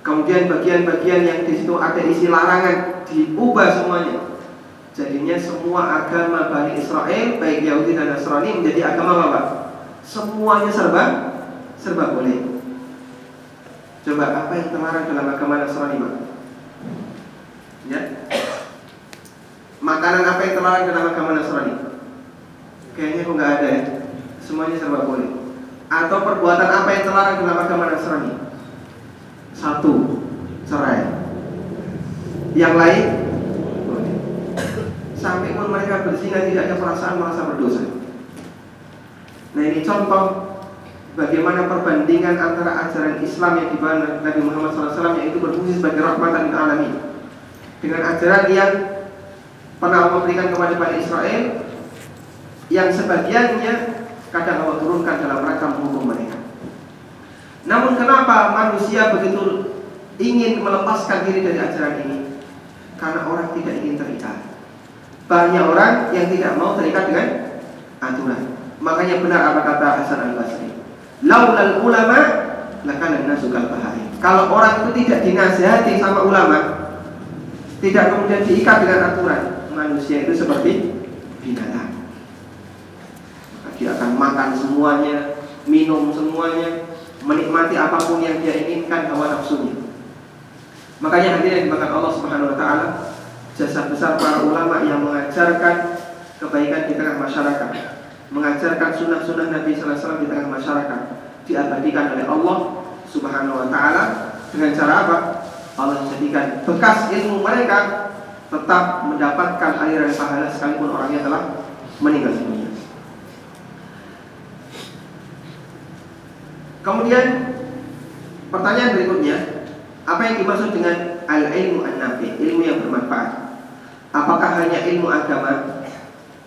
kemudian bagian-bagian yang di situ ada isi larangan diubah semuanya. Jadinya semua agama Bani Israel, baik Yahudi dan Nasrani, menjadi agama apa? Semuanya serba boleh. Coba apa yang terlarang dalam agama Nasrani, Pak? Ya? Makanan apa yang terlarang dalam agama Nasrani? Kayaknya kok nggak ada ya. Semuanya serba boleh. Atau perbuatan apa yang terlarang dalam agama Nasrani? Satu, cerai. Yang lain boleh. Sampai pun mereka berzina tidak ada perasaan merasa berdosa. Nah ini contoh bagaimana perbandingan antara ajaran Islam yang dibawa Nabi Muhammad SAW, yaitu berfungsi sebagai rahmatan lil alamin, dengan ajaran yang pernah Allah berikan kepada Bani Israel, yang sebagiannya kadang Allah turunkan dalam rangka menghukum mereka. Namun kenapa manusia begitu ingin melepaskan diri dari ajaran ini? Karena orang tidak ingin terikat. Banyak orang yang tidak mau terikat dengan aturan. Makanya benar apa kata Hasan Al-Basri, laulal ulama lakana nasu kal bahari. Kalau orang itu tidak dinasihati sama ulama, tidak kemudian diikat dengan aturan, manusia itu seperti binatang. Dia akan makan semuanya, minum semuanya, menikmati apapun yang dia inginkan, hawa nafsunya. Makanya hadirin yang dimakan Allah Subhanahu wa taala, jasa besar para ulama yang mengajarkan kebaikan di tengah masyarakat, mengajarkan sunnah-sunnah Nabi sallallahu alaihi wasallam di tengah masyarakat, diabadikan oleh Allah Subhanahu wa taala dengan cara apa? Allah jadikan bekas ilmu mereka tetap mendapatkan aliran pahala sekalipun orangnya telah meninggal dunia. Kemudian pertanyaan berikutnya, apa yang dimaksud dengan al-ilmu an-nafi, ilmu yang bermanfaat? Apakah hanya ilmu agama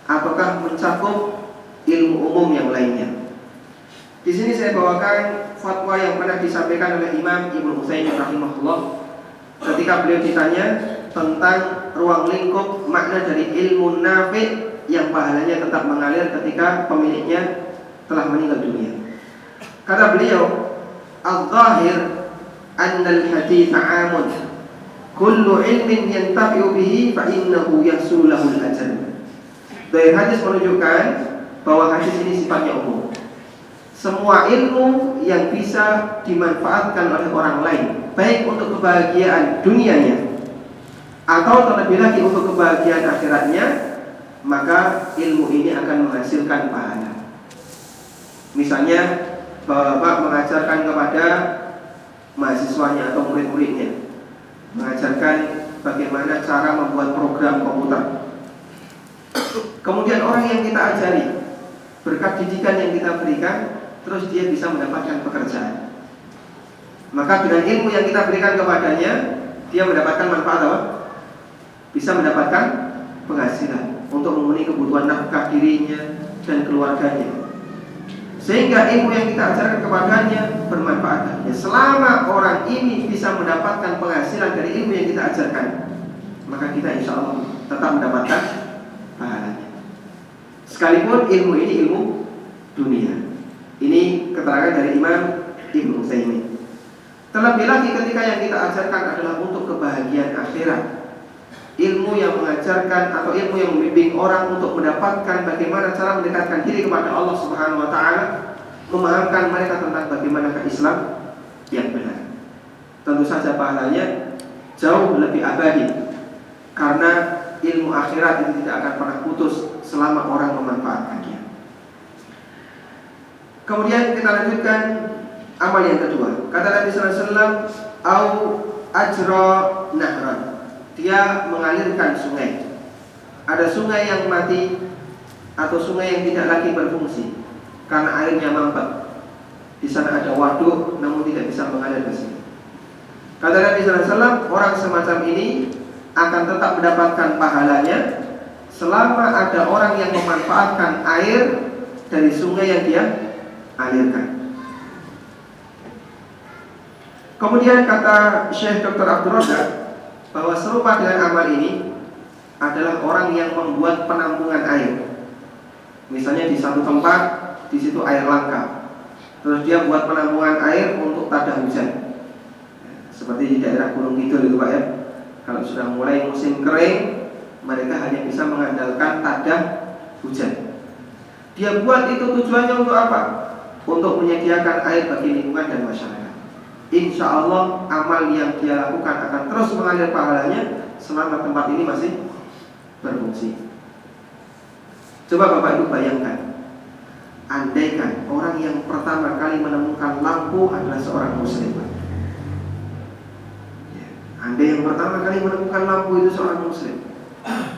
ataukah mencakup ilmu umum yang lainnya? Di sini saya bawakan fatwa yang pernah disampaikan oleh Imam Ibnu Utsaimin rahimahullah ketika beliau ditanya tentang ruang lingkup makna dari ilmu nafi yang pahalanya tetap mengalir ketika pemiliknya telah meninggal dunia. Kata beliau, al-zahir anna al-hadits 'amun kullu ilmin yantafi'u bihi fa innahu yahsul lahu al-ajr. Dari hadis menunjukkan bahwa hadis ini sifatnya umum. Semua ilmu yang bisa dimanfaatkan oleh orang lain, baik untuk kebahagiaan dunianya atau terlebih lagi untuk kebahagiaan akhiratnya, maka ilmu ini akan menghasilkan pahala. Misalnya bapak mengajarkan kepada mahasiswanya atau murid-muridnya, mengajarkan bagaimana cara membuat program komputer. Kemudian orang yang kita ajari, berkat didikan yang kita berikan, terus dia bisa mendapatkan pekerjaan. Maka dengan ilmu yang kita berikan kepadanya, dia mendapatkan manfaat apa? Bisa mendapatkan penghasilan untuk memenuhi kebutuhan nafkah dirinya dan keluarganya. Sehingga ilmu yang kita ajarkan kepadanya bermanfaat. Ya, selama orang ini bisa mendapatkan penghasilan dari ilmu yang kita ajarkan, maka kita insya Allah tetap mendapatkan pahalanya. Sekalipun ilmu ini ilmu dunia. Ini keterangan dari Imam Ibnu Utsaimin. Terlebih lagi ketika yang kita ajarkan adalah untuk kebahagiaan akhirat. Ilmu yang mengajarkan atau ilmu yang membimbing orang untuk mendapatkan bagaimana cara mendekatkan diri kepada Allah Subhanahu wa taala, memahamkan mereka tentang bagaimana Islam yang benar. Tentu saja pahalanya jauh lebih abadi, karena ilmu akhirat itu tidak akan pernah putus selama orang memanfaatkannya. Kemudian kita lanjutkan amal yang kedua. Kata Nabi sallallahu alaihi wasallam, "Au ajra nahran." Dia mengalirkan sungai. Ada sungai yang mati atau sungai yang tidak lagi berfungsi karena airnya mampet. Di sana ada waduk namun tidak bisa mengalir ke sini. Kata Nabi sallallahu alaihi wasallam, orang semacam ini akan tetap mendapatkan pahalanya selama ada orang yang memanfaatkan air dari sungai yang dia alirkan. Kemudian kata Syekh Dr. Abdul Razak bahwa serupa dengan amal ini adalah orang yang membuat penampungan air. Misalnya di satu tempat, di situ air langka, terus dia buat penampungan air untuk tada hujan. Seperti di daerah Gunung Kidul itu Pak ya. Kalau sudah mulai musim kering, mereka hanya bisa mengandalkan tada hujan. Dia buat itu tujuannya untuk apa? Untuk menyediakan air bagi lingkungan dan masyarakat. Insya Allah amal yang dia lakukan akan terus mengalir pahalanya selama tempat ini masih berfungsi. Coba Bapak Ibu bayangkan, andaikan orang yang pertama kali menemukan lampu adalah seorang muslim. Andai yang pertama kali menemukan lampu itu seorang muslim,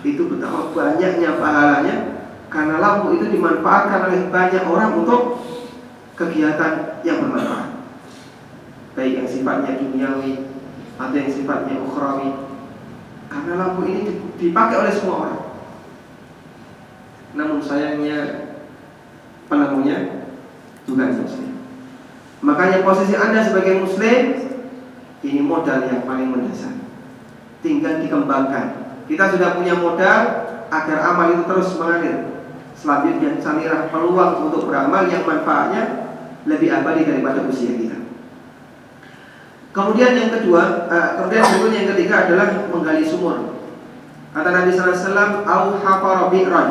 itu betapa banyaknya pahalanya, karena lampu itu dimanfaatkan oleh banyak orang untuk kegiatan yang bermanfaat, baik yang sifatnya duniawi atau yang sifatnya ukhrawi. Karena lampu ini dipakai oleh semua orang. Namun sayangnya penemunya bukan muslim. Makanya posisi Anda sebagai muslim ini modal yang paling mendasar, tinggal dikembangkan. Kita sudah punya modal agar amal itu terus mengalir. Selanjutnya carilah peluang untuk beramal yang manfaatnya lebih abadi daripada usia kita. Kemudian yang kedua, kemudian yang ketiga adalah menggali sumur. Kata Nabi sallallahu alaihi wasallam, "Au hafara bi'ran,"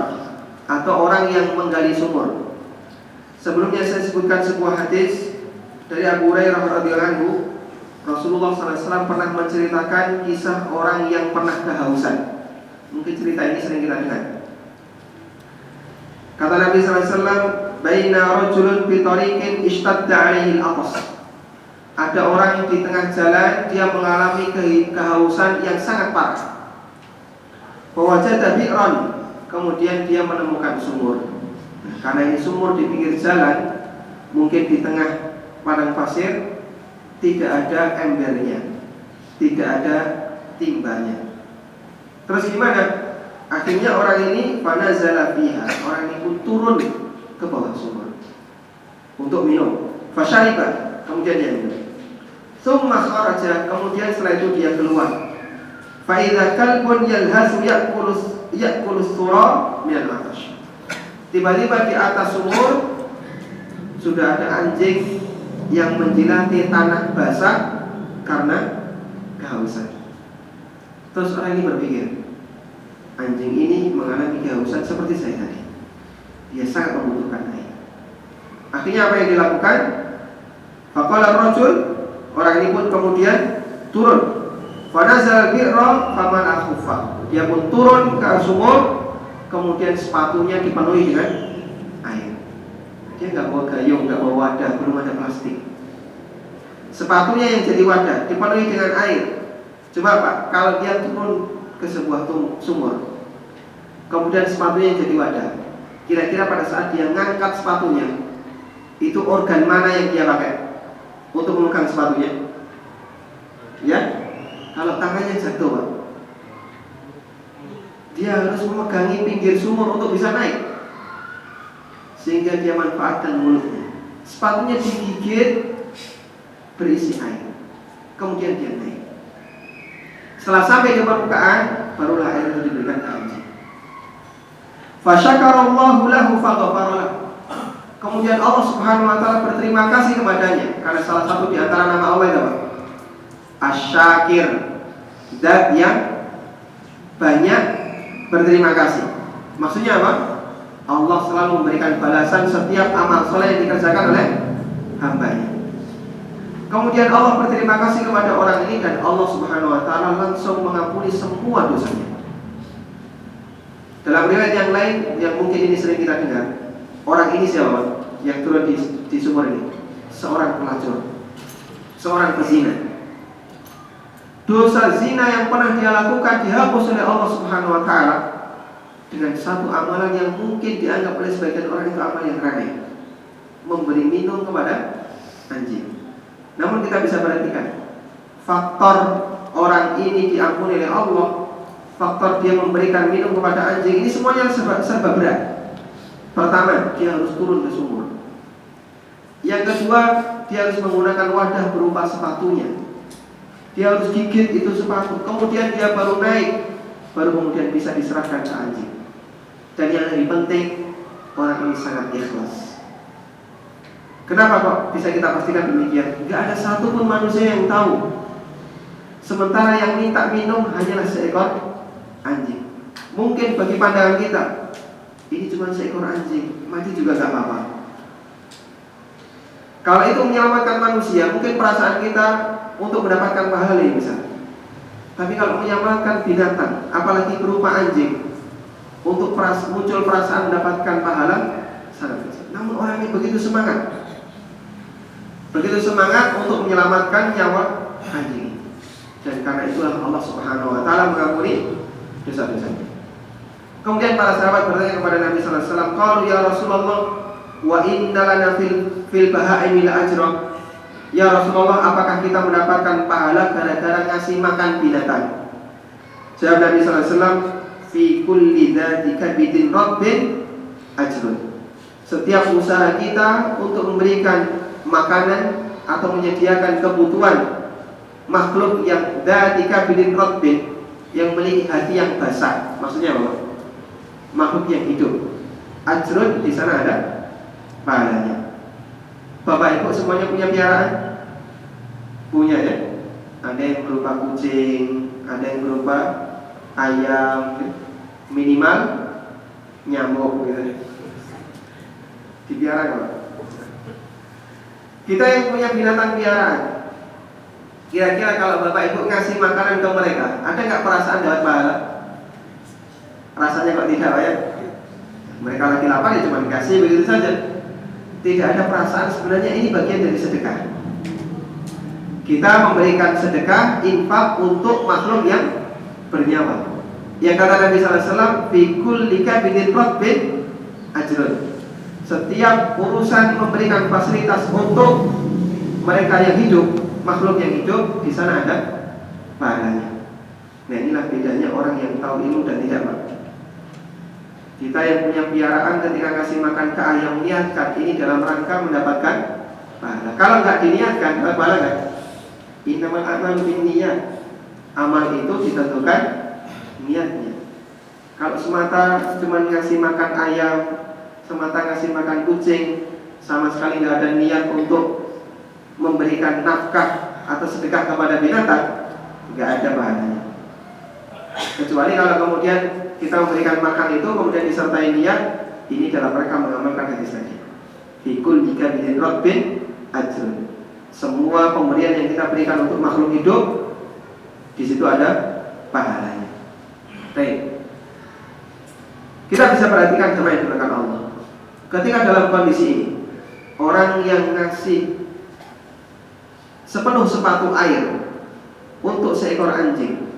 atau orang yang menggali sumur. Sebelumnya saya sebutkan sebuah hadis dari Abu Hurairah radhiyallahu anhu. Rasulullah sallallahu alaihi wasallam pernah menceritakan kisah orang yang pernah kehausan. Mungkin cerita ini sering kita dengar. Kata Nabi sallallahu alaihi wasallam, "Baina rajulun bi tariqin ishtadda 'alaihi al-'atas." Ada orang di tengah jalan, dia mengalami kehausan yang sangat parah. Fawajada bi'ran, kemudian dia menemukan sumur. Karena ini sumur di pinggir jalan, mungkin di tengah padang pasir, tidak ada embernya, tidak ada timbanya. Terus gimana? Akhirnya orang ini fanazala fiha, orang ini pun turun ke bawah sumur untuk minum. Fasyariba, kemudian dia minum. Tsumma kharaja, kemudian setelah itu dia keluar. Fa idza kalbun yalhasu ya'kulu thura min al-'atash. Tiba-tiba di atas sumur sudah ada anjing yang menjilati tanah basah karena kehausan. Terus orang ini berpikir, anjing ini mengalami kehausan seperti saya tadi. Dia sangat membutuhkan air. Akhirnya apa yang dilakukan? Faqala ar-rajul, orang ini pun kemudian turun. Fanazal bi'ra famala khuffa. Dia pun turun ke sumur, kemudian sepatunya dipenuhi dengan air. Dia nggak bawa gayung, nggak bawa wadah, belum ada plastik. Sepatunya yang jadi wadah dipenuhi dengan air. Coba Pak, kalau dia turun ke sebuah sumur, kemudian sepatunya yang jadi wadah, kira-kira pada saat dia ngangkat sepatunya, itu organ mana yang dia pakai untuk memegang sepatunya? Ya, kalau tangannya jatuh Pak, dia harus memegangi pinggir sumur untuk bisa naik, sehingga dia manfaatkan mulutnya. Sepatunya digigit, berisi air, kemudian dia naik. Setelah sampai di permukaan, barulah air itu diberikan ke anjing. Fasyakarallahu lahu faghfara lahu. Kemudian Allah Subhanahu wa taala berterima kasih kepadanya, karena salah satu di antara nama Allah itu apa? Asy-Syakir, zat yang banyak berterima kasih. Maksudnya apa? Allah selalu memberikan balasan setiap amal soleh yang dikerjakan oleh hambanya. Kemudian Allah berterima kasih kepada orang ini, dan Allah Subhanahu wa taala langsung mengampuni semua dosanya. Dalam riwayat yang lain yang mungkin ini sering kita dengar, orang ini siapa? Yang turun di sumur ini, seorang pelacur, seorang pezina. Dosa zina yang pernah dia lakukan dihapus oleh Allah Subhanahu wa taala dengan satu amalan yang mungkin dianggap oleh sebagian orang itu amal yang remeh, memberi minum kepada anjing. Namun kita bisa perhatikan faktor orang ini diampuni oleh Allah, faktor dia memberikan minum kepada anjing, ini semuanya serba berat. Pertama, dia harus turun ke sumur. Yang kedua, dia harus menggunakan wadah berupa sepatunya. Dia harus gigit itu sepatu, kemudian dia baru naik, baru kemudian bisa diserahkan ke anjing. Dan yang lebih penting, orang ini sangat ikhlas. Kenapa kok bisa kita pastikan demikian? Gak ada satupun manusia yang tahu. Sementara yang minta minum hanyalah seekor anjing. Mungkin bagi pandangan kita, ini cuma seekor anjing, mati juga gak apa-apa. Kalau itu menyelamatkan manusia, mungkin perasaan kita untuk mendapatkan pahala yang besar. Tapi kalau menyelamatkan binatang, apalagi berupa anjing, untuk muncul perasaan mendapatkan pahala sangat besar. Namun orang ini begitu semangat untuk menyelamatkan nyawa anjing. Dan karena itulah Allah Subhanahu wa taala mengampuni dosa-dosanya. Kemudian para sahabat bertanya kepada Nabi sallallahu alaihi wasallam, "Qalu ya Rasulullah, wa inna lana fil bahaimi la ajra." Ya Rasulullah, apakah kita mendapatkan pahala gara-gara ngasih makan binatang? Jawab Nabi sallallahu alaihi wasallam, "Fi kulli dzati kabidin rabbin ajrun." Setiap usaha kita untuk memberikan makanan atau menyediakan kebutuhan makhluk yang dzati kabidin rabbin, yang memiliki hati yang basah. Maksudnya apa? Makhluk yang hidup. Ajrun di sana ada pahalanya. Bapak Ibu semuanya punya piaraan? Punya ya? Ada yang berupa kucing, ada yang berupa ayam, minimal nyamuk gitu. Dipiara nggak? Kita yang punya binatang piaraan, kira-kira kalau Bapak Ibu ngasih makanan ke mereka, ada nggak perasaan dapat pahala? Rasanya kok tidak ya? Mereka lagi lapar ya cuma dikasih begitu saja. Tidak ada perasaan sebenarnya ini bagian dari sedekah. Kita memberikan sedekah, infak untuk makhluk yang bernyawa. Yang kata Nabi sallallahu alaihi wasallam, "Fi kulli kabidin rabbin ajrun." Setiap urusan memberikan fasilitas untuk mereka yang hidup, makhluk yang hidup, di sana ada pahalanya. Nah, inilah bedanya orang yang tahu ilmu dan tidak tahu. Kita yang punya piaraan ketika kasih makan ke ayam, niatkan ini dalam rangka mendapatkan pahala. Kalau nggak diniatkan, dapat pahala nggak? Innamal a'malu binniyat. Amal itu ditentukan niatnya. Kalau semata cuma ngasih makan ayam, semata ngasih makan kucing, sama sekali nggak ada niat untuk memberikan nafkah atau sedekah kepada binatang, nggak ada pahalanya. Kecuali kalau kemudian kita memberikan makan itu kemudian disertai niat, ini dalam rangka mengamalkan hadis tadi. Fikul jika bidin rabbin ajrun. Semua pemberian yang kita berikan untuk makhluk hidup, di situ ada pahalanya. Baik. Kita bisa perhatikan sama yang dilakukan Allah. Ketika dalam kondisi ini, orang yang ngasih sepenuh sepatu air untuk seekor anjing,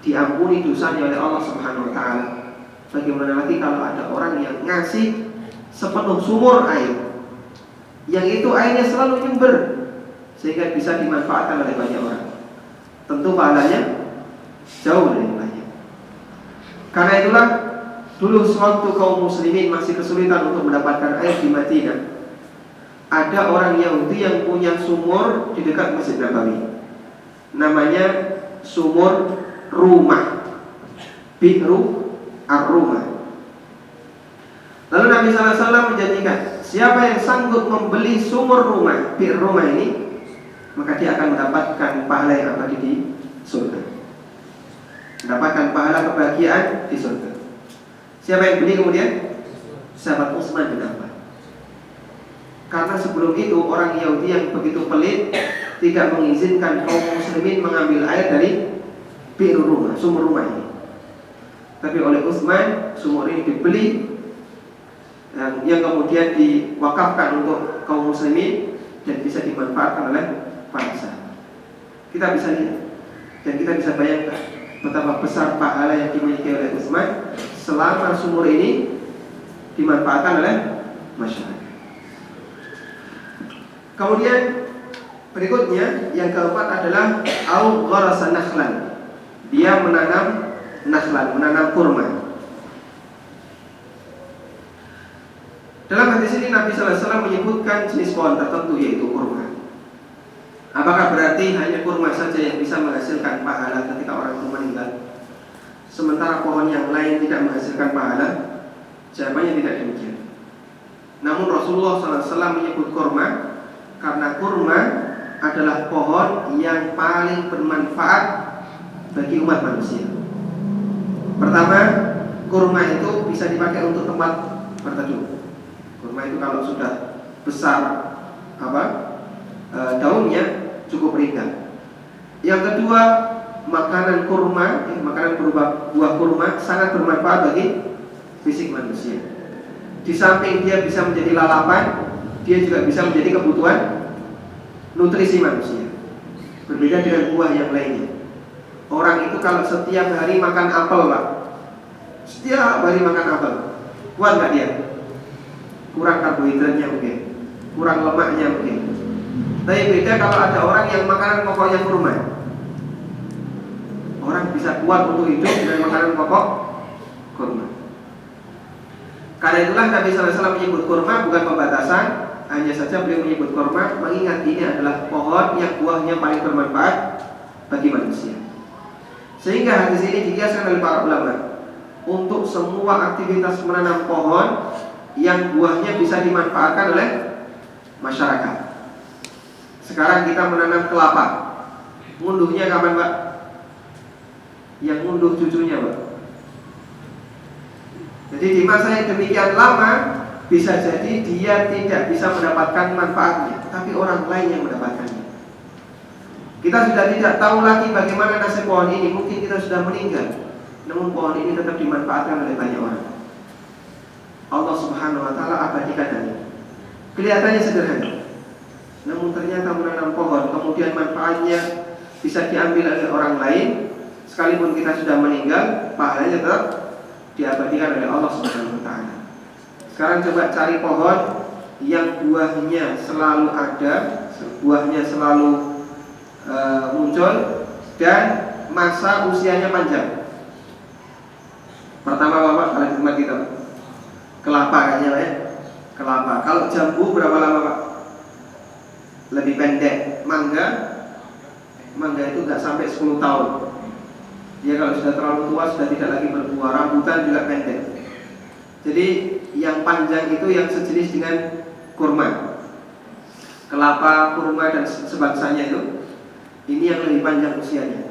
diampuni dosanya oleh Allah Subhanahu wa taala. Bagaimana lagi kalau ada orang yang ngasih sepenuh sumur air, yang itu airnya selalu nyumber sehingga bisa dimanfaatkan oleh banyak orang. Tentu pahalanya jauh lebih banyak. Karena itulah dulu sewaktu kaum muslimin masih kesulitan untuk mendapatkan air di Madinah, ada orang Yahudi yang punya sumur di dekat Masjid Nabawi. Namanya sumur rumah, Bi'ru ar-Rumah. Lalu Nabi SAW menjanjikan, siapa yang sanggup membeli sumur rumah, Bi'ru rumah ini, maka dia akan mendapatkan pahala yang abadi di surga. Mendapatkan pahala kebahagiaan di surga. Siapa yang beli kemudian? Sahabat Utsman bin Affan. Karena sebelum itu orang Yahudi yang begitu pelit tidak mengizinkan kaum muslimin mengambil air dari Bi'ru rumah, sumur rumah ini. Tapi oleh Utsman, sumur ini dibeli yang kemudian diwakafkan untuk kaum muslimin dan bisa dimanfaatkan oleh para sahabat. Kita bisa lihat dan kita bisa bayangkan betapa besar pahala yang dimiliki oleh Utsman selama sumur ini dimanfaatkan oleh masyarakat. Kemudian berikutnya yang keempat adalah au gharasa nakhlan. Dia menanam nakhlan, menanam kurma. Dalam hadis ini Nabi sallallahu alaihi wasallam menyebutkan jenis pohon tertentu yaitu kurma. Apakah berarti hanya kurma saja yang bisa menghasilkan pahala ketika orang itu meninggal, sementara pohon yang lain tidak menghasilkan pahala? Jawabannya tidak demikian. Namun Rasulullah SAW menyebut kurma karena kurma adalah pohon yang paling bermanfaat bagi umat manusia. Pertama, kurma itu bisa dipakai untuk tempat berteduh. Kurma itu kalau sudah besar daunnya cukup ringan. Yang kedua, makanan kurma, makanan berupa buah kurma sangat bermanfaat bagi fisik manusia. Di samping dia bisa menjadi lalapan, dia juga bisa menjadi kebutuhan nutrisi manusia. Berbeda dengan buah yang lainnya. Orang itu kalau setiap hari makan apel, Pak, setiap hari makan apel, kuat nggak dia? Kurang karbohidratnya mungkin, kurang lemaknya mungkin. Tapi beda kalau ada orang yang makanan pokoknya kurma. Orang bisa kuat untuk hidup dengan makanan pokok kurma. Karena itulah Nabi SAW menyebut kurma bukan pembatasan, hanya saja beliau menyebut kurma mengingat ini adalah pohon yang buahnya paling bermanfaat bagi manusia. Sehingga hadis ini dikiaskan oleh para ulama untuk semua aktivitas menanam pohon yang buahnya bisa dimanfaatkan oleh masyarakat. Sekarang kita menanam kelapa, ngunduhnya kapan, Pak? Yang ngunduh cucunya, Pak. Jadi di masa yang demikian lama bisa jadi dia tidak bisa mendapatkan manfaatnya, tapi orang lain yang mendapatkannya. Kita sudah tidak tahu lagi bagaimana nasib pohon ini. Mungkin kita sudah meninggal, namun pohon ini tetap dimanfaatkan oleh banyak orang. Allah Subhanahu wa taala abadikan ini. Kelihatannya sederhana, namun ternyata menanam pohon kemudian manfaatnya bisa diambil oleh orang lain, sekalipun kita sudah meninggal, pahalanya tetap diabadikan oleh Allah Subhanahu wa taala. Sekarang coba cari pohon yang buahnya selalu ada, buahnya selalu muncul dan masa usianya panjang. Pertama Bapak, kalau di tempat kita kelapa kayaknya Pak ya. Kelapa. Kalau jambu berapa lama Pak? Lebih pendek. Mangga itu nggak sampai 10 tahun. Dia kalau sudah terlalu tua sudah tidak lagi berbuah. Rambutan juga pendek. Jadi yang panjang itu yang sejenis dengan kurma. Kelapa, kurma dan sebangsanya itu, ini yang lebih panjang usianya.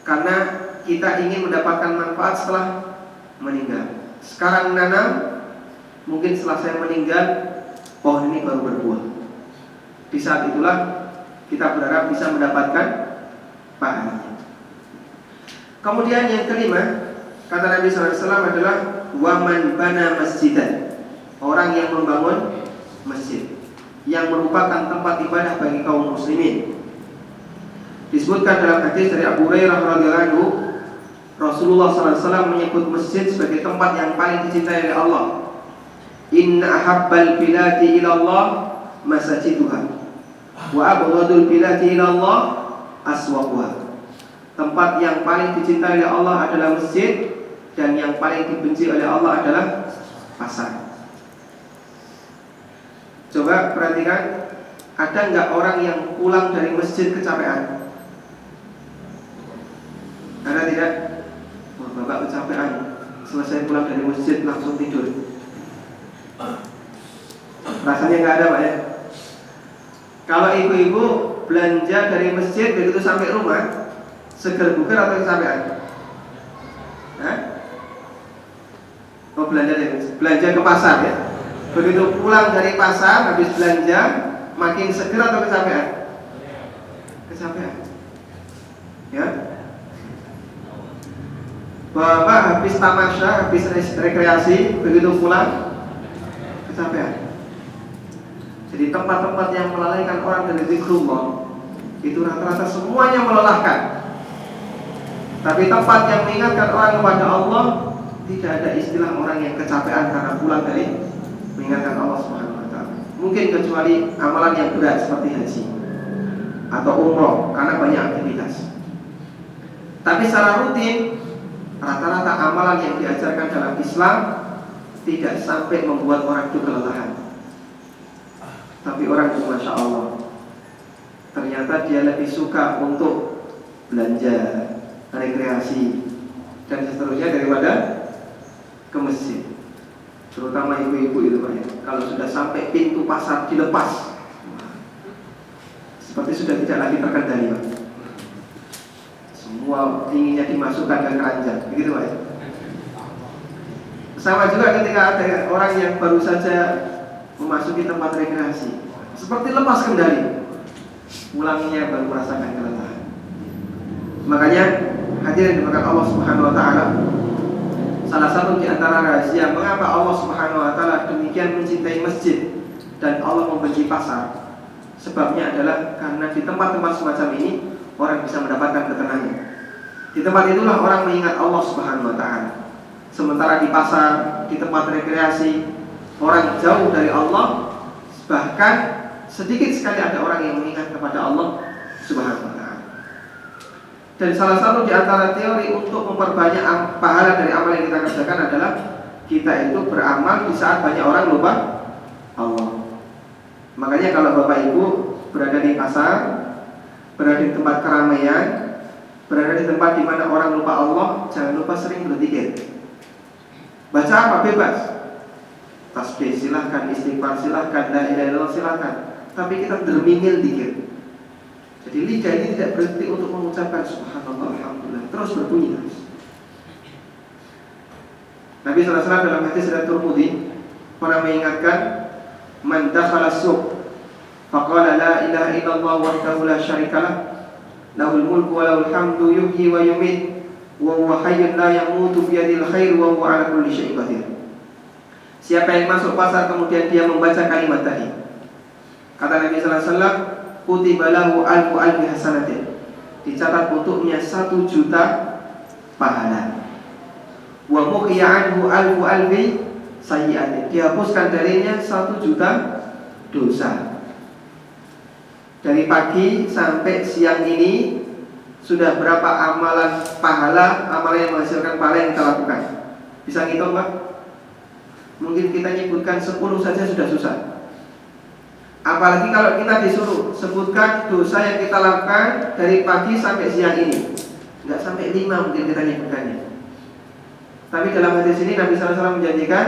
Karena kita ingin mendapatkan manfaat setelah meninggal. Sekarang menanam, mungkin setelah saya meninggal pohon ini baru berbuah. Di saat itulah kita berharap bisa mendapatkan pahalanya. Kemudian yang kelima, kata Nabi SAW adalah waman bana masjidan, orang yang membangun masjid yang merupakan tempat ibadah bagi kaum muslimin. Disebutkan dalam hadis dari Abu Hurairah radhiyallahu anhu, Rasulullah SAW menyebut masjid sebagai tempat yang paling dicintai oleh Allah. Inna ahabbal biladi ila Allah masajiduha wa abghadul biladi ila Allah aswaquha. Tempat yang paling dicintai oleh Allah adalah masjid, dan yang paling dibenci oleh Allah adalah pasar. Coba perhatikan, ada nggak orang yang pulang dari masjid kecapean? Ada tidak? Wah, Bapak kecapean, selesai pulang dari masjid langsung tidur. Rasanya nggak ada Pak ya? Kalau ibu-ibu belanja dari masjid begitu sampai rumah, seger bugar atau kecapean? Hah? Oh, belanja ke pasar ya. Begitu pulang dari pasar habis belanja, makin seger atau kecapean? Kecapean. Ya. Bapak habis tamasya, habis rekreasi, begitu pulang kecapean. Jadi tempat-tempat yang melalaikan orang dari zikrullah itu rata-rata semuanya melelahkan. Tapi tempat yang mengingatkan orang kepada Allah, tidak ada istilah orang yang kecapean karena pulang dari mengingatkan Allah Subhanahu wa taala. Mungkin kecuali amalan yang berat seperti haji atau umroh karena banyak aktivitas. Tapi secara rutin, rata-rata amalan yang diajarkan dalam Islam tidak sampai membuat orang itu kelelahan. Tapi orang itu Masya Allah, ternyata dia lebih suka untuk belanja, rekreasi dan seterusnya daripada ke masjid. Terutama ibu-ibu itu Pak ya. Kalau sudah sampai pintu pasar dilepas, seperti sudah tidak lagi terkendali Pak. Semua inginnya dimasukkan ke keranjang, begitu Pak ya. Sama juga ketika ada orang yang baru saja memasuki tempat rekreasi, seperti lepas kendali, pulangnya baru merasakan kelelahan. Makanya hadirin dimakan Allah Subhanahu wa taala, salah satu di antara rahasia mengapa Allah Subhanahu wa taala demikian mencintai masjid dan Allah membenci pasar, sebabnya adalah karena di tempat-tempat semacam ini orang bisa mendapatkan ketenangan. Di tempat itulah orang mengingat Allah Subhanahu wa taala. Sementara di pasar, di tempat rekreasi, orang jauh dari Allah, bahkan sedikit sekali ada orang yang mengingat kepada Allah Subhanahu wa taala. Dan salah satu di antara teori untuk memperbanyak pahala dari amal yang kita kerjakan adalah kita itu beramal di saat banyak orang lupa Allah. Makanya kalau Bapak Ibu berada di pasar, berada di tempat keramaian, berada di tempat di mana orang lupa Allah, jangan lupa sering berzikir. Baca apa bebas, tasbih silahkan, istighfar silahkan, la ilaha illallah silahkan, tapi kita bermingil dikir. Jadi lidah ini tidak berhenti untuk mengucapkan subhanallah, alhamdulillah, terus berbunyi terus. Nabi SAW dalam hadis riwayat Tirmidzi pernah mengingatkan, man dakhala as-suq faqala la ilaha illallah wahdahu la syarikalah, lahul mulku wa lahul hamdu yuhyi wa yumiit wa huwa hayyun la yamutu biyadil khair wa huwa ala kulli syai'in qadir. Siapa yang masuk pasar kemudian dia membaca kalimat tadi, kata Nabi sallallahu alaihi wasallam, kutiba lahu alfu alfi hasanatin, dicatat untuknya 1.000.000 pahala. Wa muqiya anhu alfu alfi sayyi'atin, dihapuskan darinya 1.000.000 dosa. Dari pagi sampai siang ini sudah berapa amalan pahala, amalan yang menghasilkan pahala yang kita lakukan? Bisa ngitung, Pak? Mungkin kita nyebutkan 10 saja sudah susah. Apalagi kalau kita disuruh sebutkan dosa yang kita lakukan dari pagi sampai siang ini, nggak sampai 5 mungkin kita nyebutkannya. Tapi dalam hadis ini Nabi SAW menjanjikan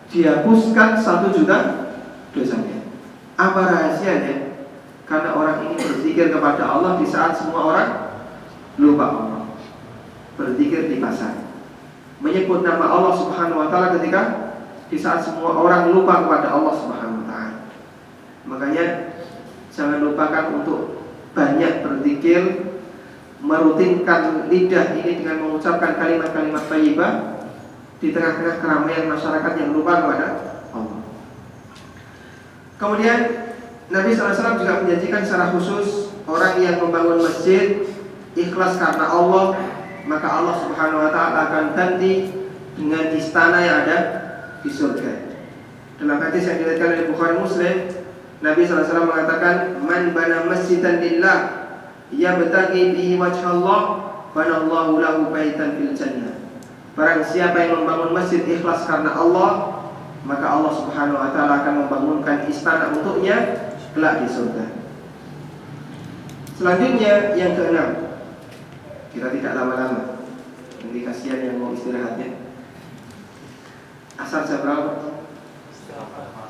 dihapuskan 1.000.000 dosanya. Apa rahasianya? Karena orang ini berzikir kepada Allah di saat semua orang lupa Allah. Berzikir di pasar, menyebut nama Allah Subhanahu wa ta'ala ketika di saat semua orang lupa kepada Allah Subhanahu wa ta'ala. Makanya jangan lupakan untuk banyak berzikir, merutinkan lidah ini dengan mengucapkan kalimat-kalimat thayyibah di tengah-tengah keramaian masyarakat yang lupa kepada Allah. Kemudian Nabi SAW juga menjanjikan secara khusus orang yang membangun masjid ikhlas karena Allah, maka Allah Subhanahu wa ta'ala akan ganti dengan istana yang ada di surga. Dalam hadis yang diriwayatkan oleh Bukhari Muslim, Nabi SAW mengatakan, "Man bana masjidan lillah yabtaghi bihi wajhallah, banallahu lahu baitan fil jannah." Barang siapa yang membangun masjid ikhlas karena Allah, maka Allah Subhanahu wa ta'ala akan membangunkan istana untuknya kelak di surga. Selanjutnya yang keenam, kita tidak lama-lama, nanti kasihan yang mau istirahatnya. Asar jam berapa?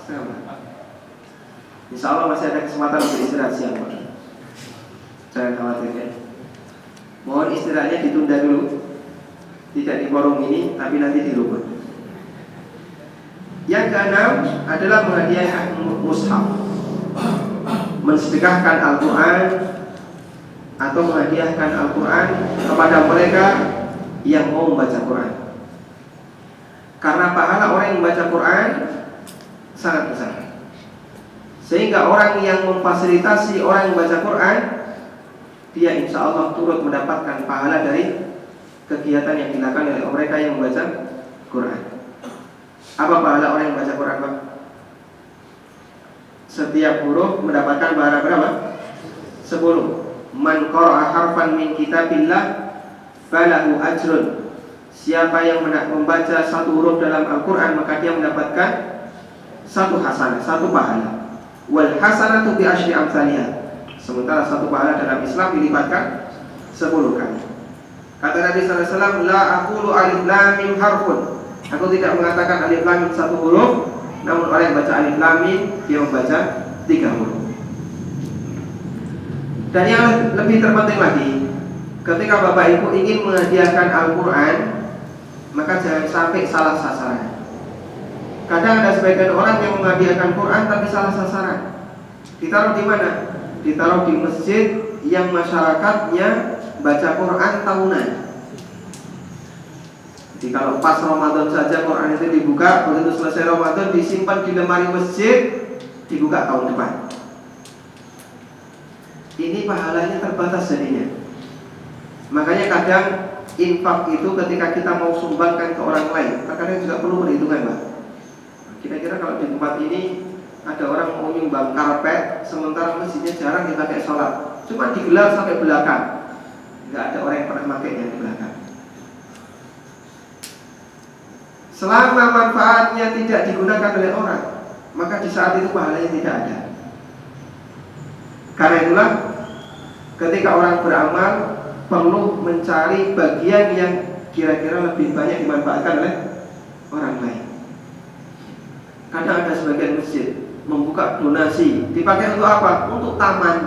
Setengah. Insya Allah masih ada kesempatan untuk istirahat siang, Pak. Jangan khawatir ya. Mohon istirahatnya ditunda dulu, tidak di forum ini, tapi nanti di rumah. Yang keenam adalah menghadiahkan mushaf, mensedekahkan Al-Quran atau menghadiahkan Al-Quran kepada mereka yang mau membaca Quran. Karena pahala orang yang membaca Quran sangat besar, sehingga orang yang memfasilitasi orang yang membaca Quran, dia insya Allah turut mendapatkan pahala dari kegiatan yang dilakukan oleh mereka yang membaca Quran. Apa pahala orang yang membaca Quran, Pak? Setiap huruf mendapatkan pahala berapa? 10. Man qara'a harfan min kitabillah falahu ajrun. Siapa yang membaca satu huruf dalam Al-Quran, maka dia mendapatkan satu hasanah, satu pahala. Wal hasanatu bi asyri amsalihah. Sementara satu pahala dalam Islam dilipatkan 10 kali. Kata Nabi SAW, la aqulu alif lam mim harfun. Aku tidak mengatakan alif lam mim satu huruf, namun orang yang baca alif lam mim, dia membaca 3 huruf. Dan yang lebih terpenting lagi, ketika Bapak Ibu ingin menghadiahkan Al-Quran, maka jangan sampai salah sasaran. Kadang ada sebagian orang yang menghadiahkan Quran tapi salah sasaran. Ditaruh di mana? Ditaruh di masjid yang masyarakatnya baca Quran tahunan. Jadi kalau pas Ramadan saja Quran itu dibuka, begitu selesai Ramadan disimpan di lemari masjid, dibuka tahun depan. Ini pahalanya terbatas jadinya. Makanya kadang infak itu ketika kita mau sumbangkan ke orang lain, terkadang juga perlu perhitungan, Pak. Kira-kira kalau di tempat ini ada orang mau nyumbang karpet, sementara masjidnya jarang dipakai sholat, cuma digelar sampai belakang, nggak ada orang yang pernah makainya di belakang. Selama manfaatnya tidak digunakan oleh orang, maka di saat itu pahalanya tidak ada. Karena itulah ketika orang beramal perlu mencari bagian yang kira-kira lebih banyak dimanfaatkan oleh orang lain. Kadang ada sebagian masjid membuka donasi, dipakai untuk apa? Untuk taman.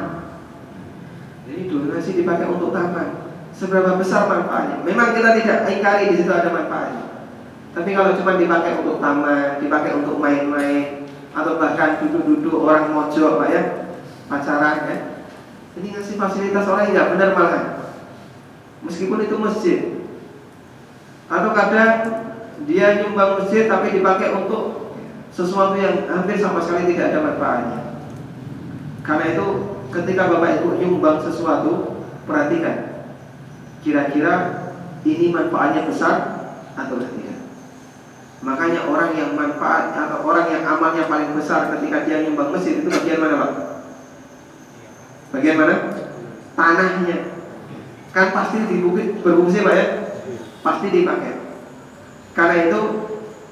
Jadi donasi dipakai untuk taman. Seberapa besar manfaatnya? Memang kita tidak ingkari di situ ada manfaatnya. Tapi kalau cuma dipakai untuk taman, dipakai untuk main-main, atau bahkan duduk-duduk orang mojok, Pak ya, pacaran ya, ini ngasih fasilitas orang yang nggak benar malahan. Meskipun itu masjid. Atau kadang dia nyumbang masjid tapi dipakai untuk sesuatu yang hampir sama sekali tidak ada manfaatnya. Karena itu ketika Bapak Ibu nyumbang sesuatu, perhatikan, kira-kira ini manfaatnya besar atau tidak. Makanya orang yang manfaat atau orang yang amalnya paling besar ketika dia nyumbang masjid itu bagian mana, Pak? Bagian mana? Tanahnya. Kan pasti berfungsi, Pak ya? Pasti dipakai. Karena itu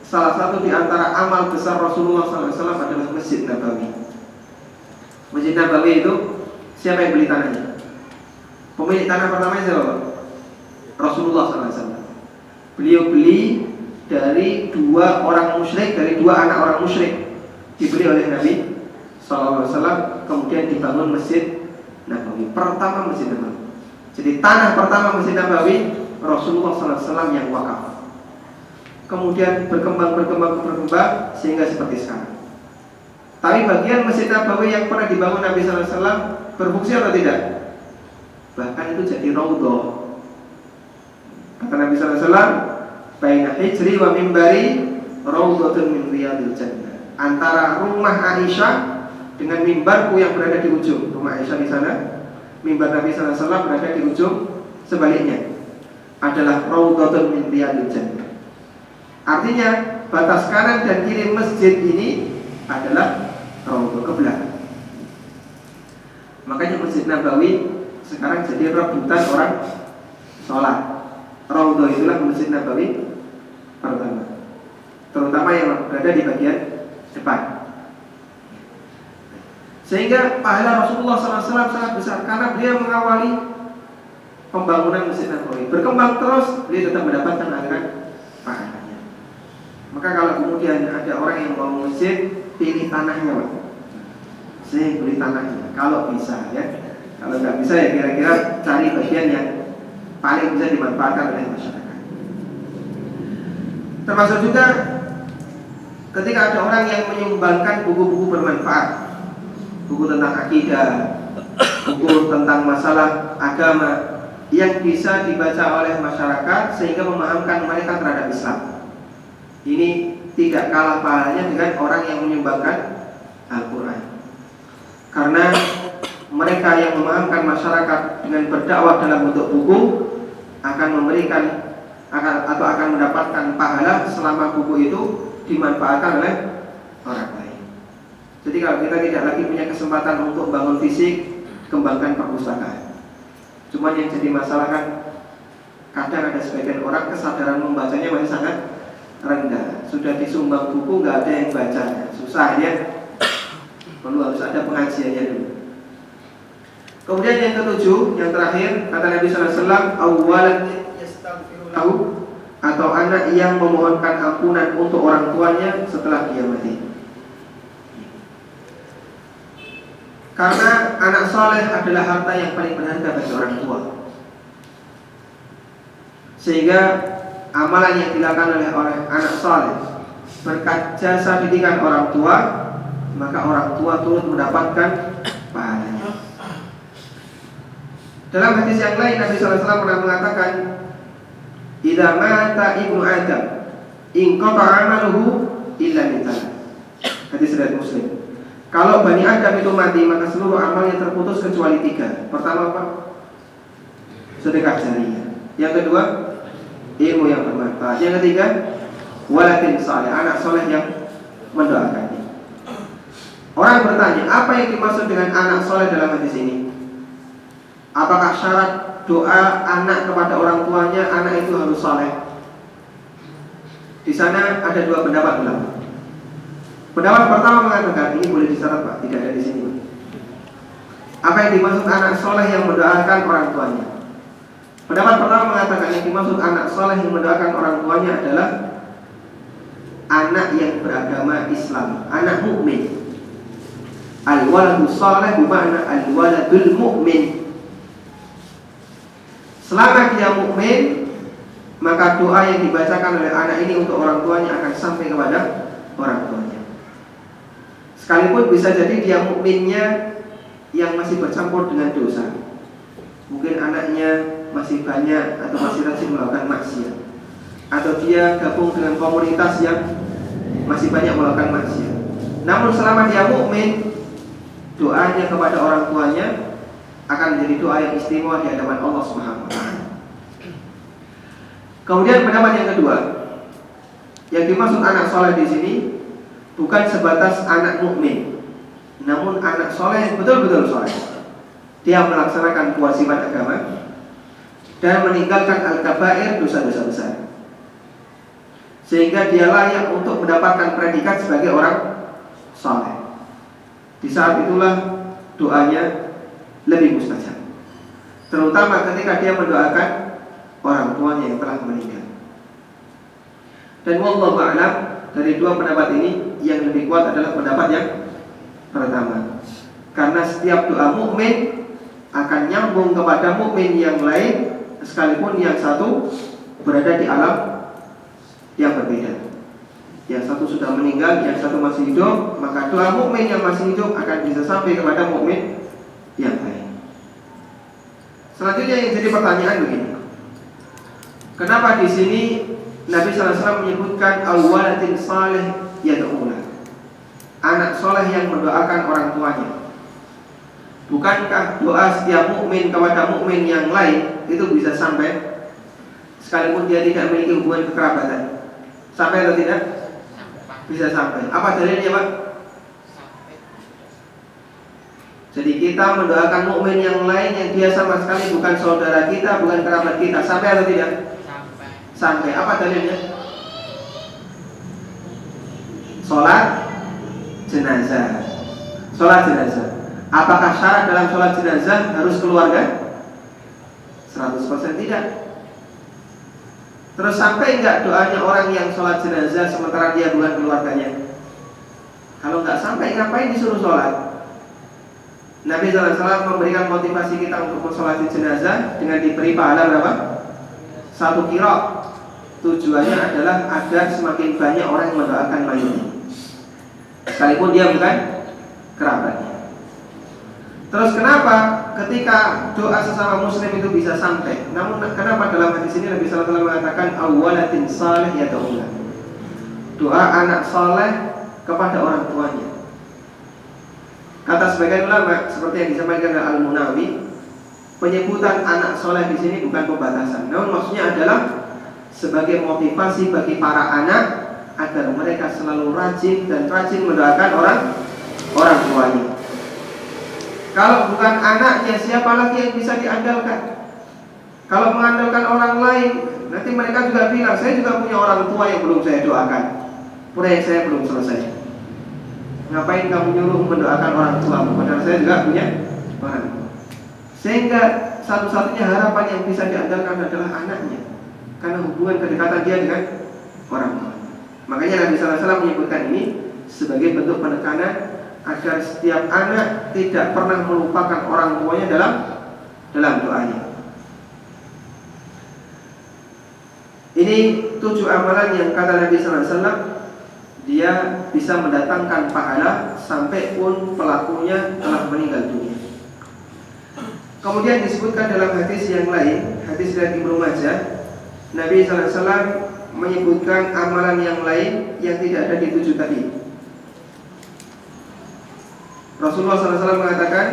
salah satu di antara amal besar Rasulullah SAW adalah Masjid Nabawi. Masjid Nabawi itu siapa yang beli tanahnya? Pemilik tanah pertamanya siapa? Rasulullah SAW. Beliau beli dari dua orang musyrik, dari dua anak orang musyrik, dibeli oleh Nabi SAW. Kemudian dibangun Masjid Nabawi. Pertama Masjid Nabawi. Jadi tanah pertama Masjid Nabawi Rasulullah SAW yang wakaf. Kemudian berkembang sehingga seperti sekarang. Tapi bagian Masjid Nabawi yang pernah dibangun Nabi SAW berfungsi atau tidak? Bahkan itu jadi raudhah. Kata Nabi SAW, baina hijri wa mimbari raudhatun min riyadil jannah. Antara rumah Aisyah dengan mimbarku yang berada di ujung. Rumah Aisyah di sana, mimbar Nabi SAW berada di ujung sebaliknya, adalah raudhatun min riyadil jannah. Artinya batas kanan dan kiri masjid ini adalah raudhah ke belakang. Makanya Masjid Nabawi sekarang jadi rebutan orang sholat. Raudhah itulah Masjid Nabawi pertama, terutama yang berada di bagian depan. Sehingga pahala Rasulullah SAW sangat besar karena beliau mengawali pembangunan Masjid Nabawi. Berkembang terus, beliau tetap mendapatkan aliran pahalanya. Maka kalau kemudian ada orang yang mau masjid, pilih tanahnya, Pak. Saya beli tanahnya, kalau bisa ya. Kalau nggak bisa ya kira-kira cari bagian yang paling bisa dimanfaatkan oleh masyarakat. Termasuk juga ketika ada orang yang menyumbangkan buku-buku bermanfaat, buku tentang akidah, buku tentang masalah agama yang bisa dibaca oleh masyarakat sehingga memahamkan mereka terhadap Islam. Ini tidak kalah pahalanya dengan orang yang menyumbangkan Al-Quran. Karena mereka yang memahamkan masyarakat dengan berdakwah dalam bentuk buku akan mendapatkan pahala selama buku itu dimanfaatkan oleh orang lain. Jadi kalau kita tidak lagi punya kesempatan untuk bangun fisik, kembangkan perpustakaan. Cuma yang jadi masalah kan kadang ada sebagian orang kesadaran membacanya masih sangat rendah. Sudah disumbang buku nggak ada yang bacanya, susah ya. Perlu harus ada pengajiannya dulu. Kemudian yang ketujuh, yang terakhir, kata Nabi SAW, awalan yastaghfiru lahu, atau anak yang memohonkan ampunan untuk orang tuanya setelah dia mati. Karena anak soleh adalah harta yang paling berharga bagi orang tua. Sehingga amalan yang dilakukan oleh anak soleh berkat jasa didikan orang tua, maka orang tua turut mendapatkan pahalanya. Dalam hadis yang lain Nabi SAW pernah mengatakan, idza mata ibnu Adam inqata amaluhu illa min thalath. Hadis riwayat Muslim. Kalau Bani Adam itu mati, maka seluruh amalnya terputus kecuali tiga. Pertama apa? Sedekah jariyah. Yang kedua, ilmu yang bermanfaat. Yang ketiga, waladin saleh, anak soleh yang mendoakannya. Orang bertanya, apa yang dimaksud dengan anak soleh dalam hadis ini? Apakah syarat doa anak kepada orang tuanya, anak itu harus soleh? Di sana ada dua pendapat ulama. Pendapat pertama mengatakan, ini boleh disyarat Pak, tidak ada di sini Pak. Apa yang dimaksud anak soleh yang mendoakan orang tuanya? Pendapat pertama mengatakan yang dimaksud anak soleh yang mendoakan orang tuanya adalah anak yang beragama Islam, anak mukmin. Al-waladu saleh bermakna al-waladul mu'min. Selama dia mukmin, maka doa yang dibacakan oleh anak ini untuk orang tuanya akan sampai kepada orang tuanya. Sekalipun bisa jadi dia mukminnya yang masih bercampur dengan dosa. Mungkin anaknya masih banyak atau masih rajin melakukan maksiat, atau dia gabung dengan komunitas yang masih banyak melakukan maksiat. Namun selama dia mukmin, doanya kepada orang tuanya akan menjadi doa yang istimewa di hadapan Allah Subhanahu wa taala. Kemudian pendapat yang kedua, yang dimaksud anak soleh di sini bukan sebatas anak mukmin, namun anak soleh yang betul-betul soleh. Dia melaksanakan kewajiban agama dan meninggalkan al-kabair, dosa-dosa besar, sehingga dia layak untuk mendapatkan predikat sebagai orang soleh. Di saat itulah doanya lebih mustajab, terutama ketika dia mendoakan orang tuanya yang telah meninggal. Dan wallahu a'lam, dari dua pendapat ini yang lebih kuat adalah pendapat yang pertama, karena setiap doa mukmin akan nyambung kepada mukmin yang lain, sekalipun yang satu berada di alam yang berbeda. Yang satu sudah meninggal, yang satu masih hidup, maka doa mukmin yang masih hidup akan bisa sampai kepada mukmin yang lain. Selanjutnya yang jadi pertanyaan begini, kenapa di sini Nabi sallallahu alaihi wasallam menyebutkan awwalatin salih yad'una, anak soleh yang mendoakan orang tuanya? Bukankah doa setiap mukmin kepada mukmin yang lain itu bisa sampai sekalipun dia tidak memiliki hubungan kekerabatan? Sampai atau tidak? Bisa sampai. Apa dalilnya, Pak? Jadi kita mendoakan mukmin yang lain yang dia sama sekali bukan saudara kita, bukan kerabat kita, sampai atau tidak? Sampai. Apa dalilnya? Sholat jenazah. Sholat jenazah. Apakah syarat dalam sholat jenazah harus keluarga? 100% tidak. Terus sampai enggak doanya orang yang sholat jenazah sementara dia bukan keluarganya? Kalau enggak sampai, ngapain disuruh sholat? Nabi SAW memberikan motivasi kita untuk mensolati jenazah dengan diberi pahala berapa? 1 qira'. Tujuannya adalah agar semakin banyak orang yang mendoakan mayit, sekalipun dia bukan kerabatnya. Terus kenapa ketika doa sesama muslim itu bisa sampai? Namun kenapa dalam hadis ini Nabi SAW mengatakan awwalatin salih yad'una, doa anak saleh kepada orang tuanya? Kata sebagian ulama seperti yang disampaikan oleh Al-Munawi, penyebutan anak saleh di sini bukan pembatasan, namun maksudnya adalah sebagai motivasi bagi para anak agar mereka selalu rajin dan rajin mendoakan orang tuanya. Kalau bukan anaknya, siapa lagi yang bisa diandalkan? Kalau mengandalkan orang lain, nanti mereka juga bilang, saya juga punya orang tua yang belum saya doakan, proyek saya belum selesai. Ngapain kamu nyuruh mendoakan orang tua? Padahal saya juga punya orang tua. Sehingga satu-satunya harapan yang bisa diandalkan adalah anaknya, karena hubungan kedekatan dia dengan orang tua. Makanya Nabi SAW menyebutkan ini sebagai bentuk penekanan agar setiap anak tidak pernah melupakan orang tuanya dalam doanya. Ini 7 amalan yang kata Nabi SAW dia bisa mendatangkan pahala sampai pun pelakunya telah meninggal dunia. Kemudian disebutkan dalam hadis yang lain, hadis dari Ibnu Majah, Nabi SAW menyebutkan amalan yang lain yang tidak ada di 7 tadi. Rasulullah SAW mengatakan,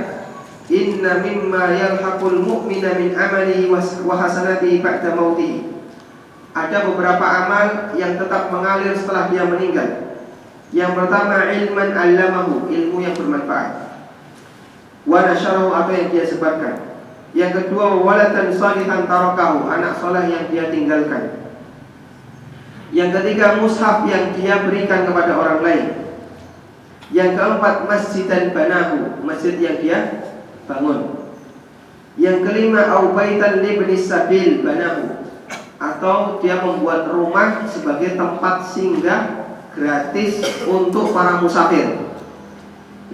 inna mimma yalhaqul mu'mina min amali wa hasanati ba'da mauti. Ada beberapa amal yang tetap mengalir setelah dia meninggal. Yang pertama, ilman 'allamahu, ilmu yang bermanfaat, wa nasyarahu, atau yang dia sebarkan. Yang kedua, walatan salihan tarakahu, anak soleh yang dia tinggalkan. Yang ketiga, mushaf yang dia berikan kepada orang lain. Yang keempat, masjidan banahu, masjid yang dia bangun. Yang kelima, aubaitan libni sabil banahu, atau dia membuat rumah sebagai tempat singgah gratis untuk para musafir.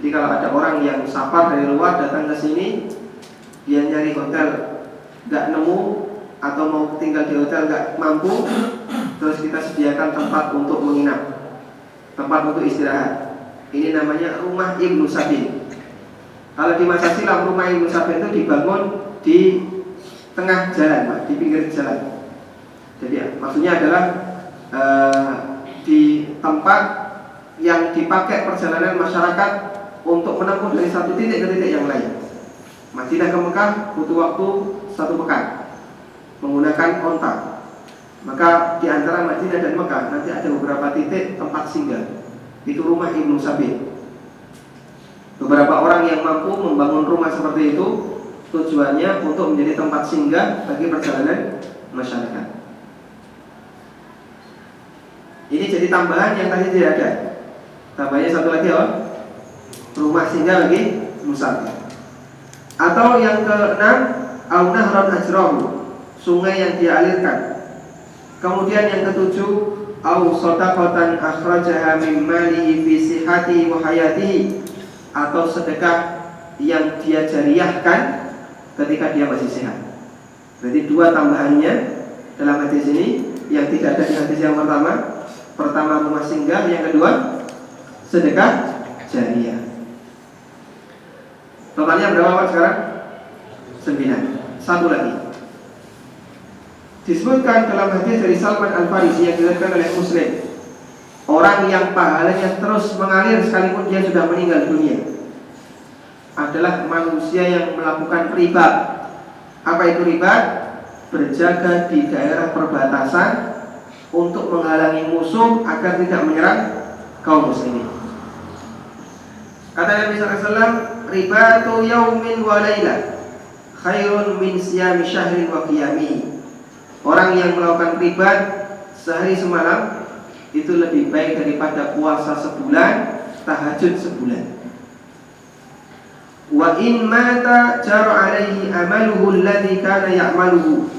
Jadi kalau ada orang yang safar dari luar datang ke sini, dia nyari hotel nggak nemu atau mau tinggal di hotel nggak mampu, terus kita sediakan tempat untuk menginap, tempat untuk istirahat. Ini namanya rumah Ibnu Sabil. Kalau di masa silam rumah Ibnu Sabil itu dibangun di tengah jalan, Pak, di pinggir jalan. Jadi maksudnya adalah di tempat yang dipakai perjalanan masyarakat untuk menempuh dari satu titik ke titik yang lain. Madinah ke Mekah butuh waktu 1 pekan menggunakan onta. Maka di antara Madinah dan Mekah nanti ada beberapa titik tempat singgah. Itu rumah Ibnu Sabit. Beberapa orang yang mampu membangun rumah seperti itu tujuannya untuk menjadi tempat singgah bagi perjalanan masyarakat. Ini jadi tambahan yang tadi tidak ada. Tambahnya satu lagi rumah singgah bagi musafir. Atau yang keenam, au-nahran ajrahu, sungai yang dialirkan. Kemudian yang ketujuh, au shadaqatan akhrajaha min malihi fi sihhati wa hayatihi, atau sedekah yang dia jariyahkan ketika dia masih sehat. Berarti 2 tambahannya dalam hadis ini yang tidak ada di hadis yang pertama. Pertama rumah singgah, yang kedua sedekah jariyah. Totalnya berapa Pak sekarang? 9. Satu lagi disebutkan dalam hadis dari Salman Al-Farisi yang diriwayatkan oleh Muslim, orang yang pahalanya terus mengalir sekalipun dia sudah meninggal dunia adalah manusia yang melakukan riba. Apa itu riba? Berjaga di daerah perbatasan untuk menghalangi musuh agar tidak menyerang kaum muslimin. Kata Nabi SAW, ribatu yaumin wa layla khairun min siyami syahrin wa qiyami. Orang yang melakukan riba sehari semalam itu lebih baik daripada puasa sebulan, tahajud sebulan. Wa in mata jara alaihi amaluhu alladhi kana ya'maluhu.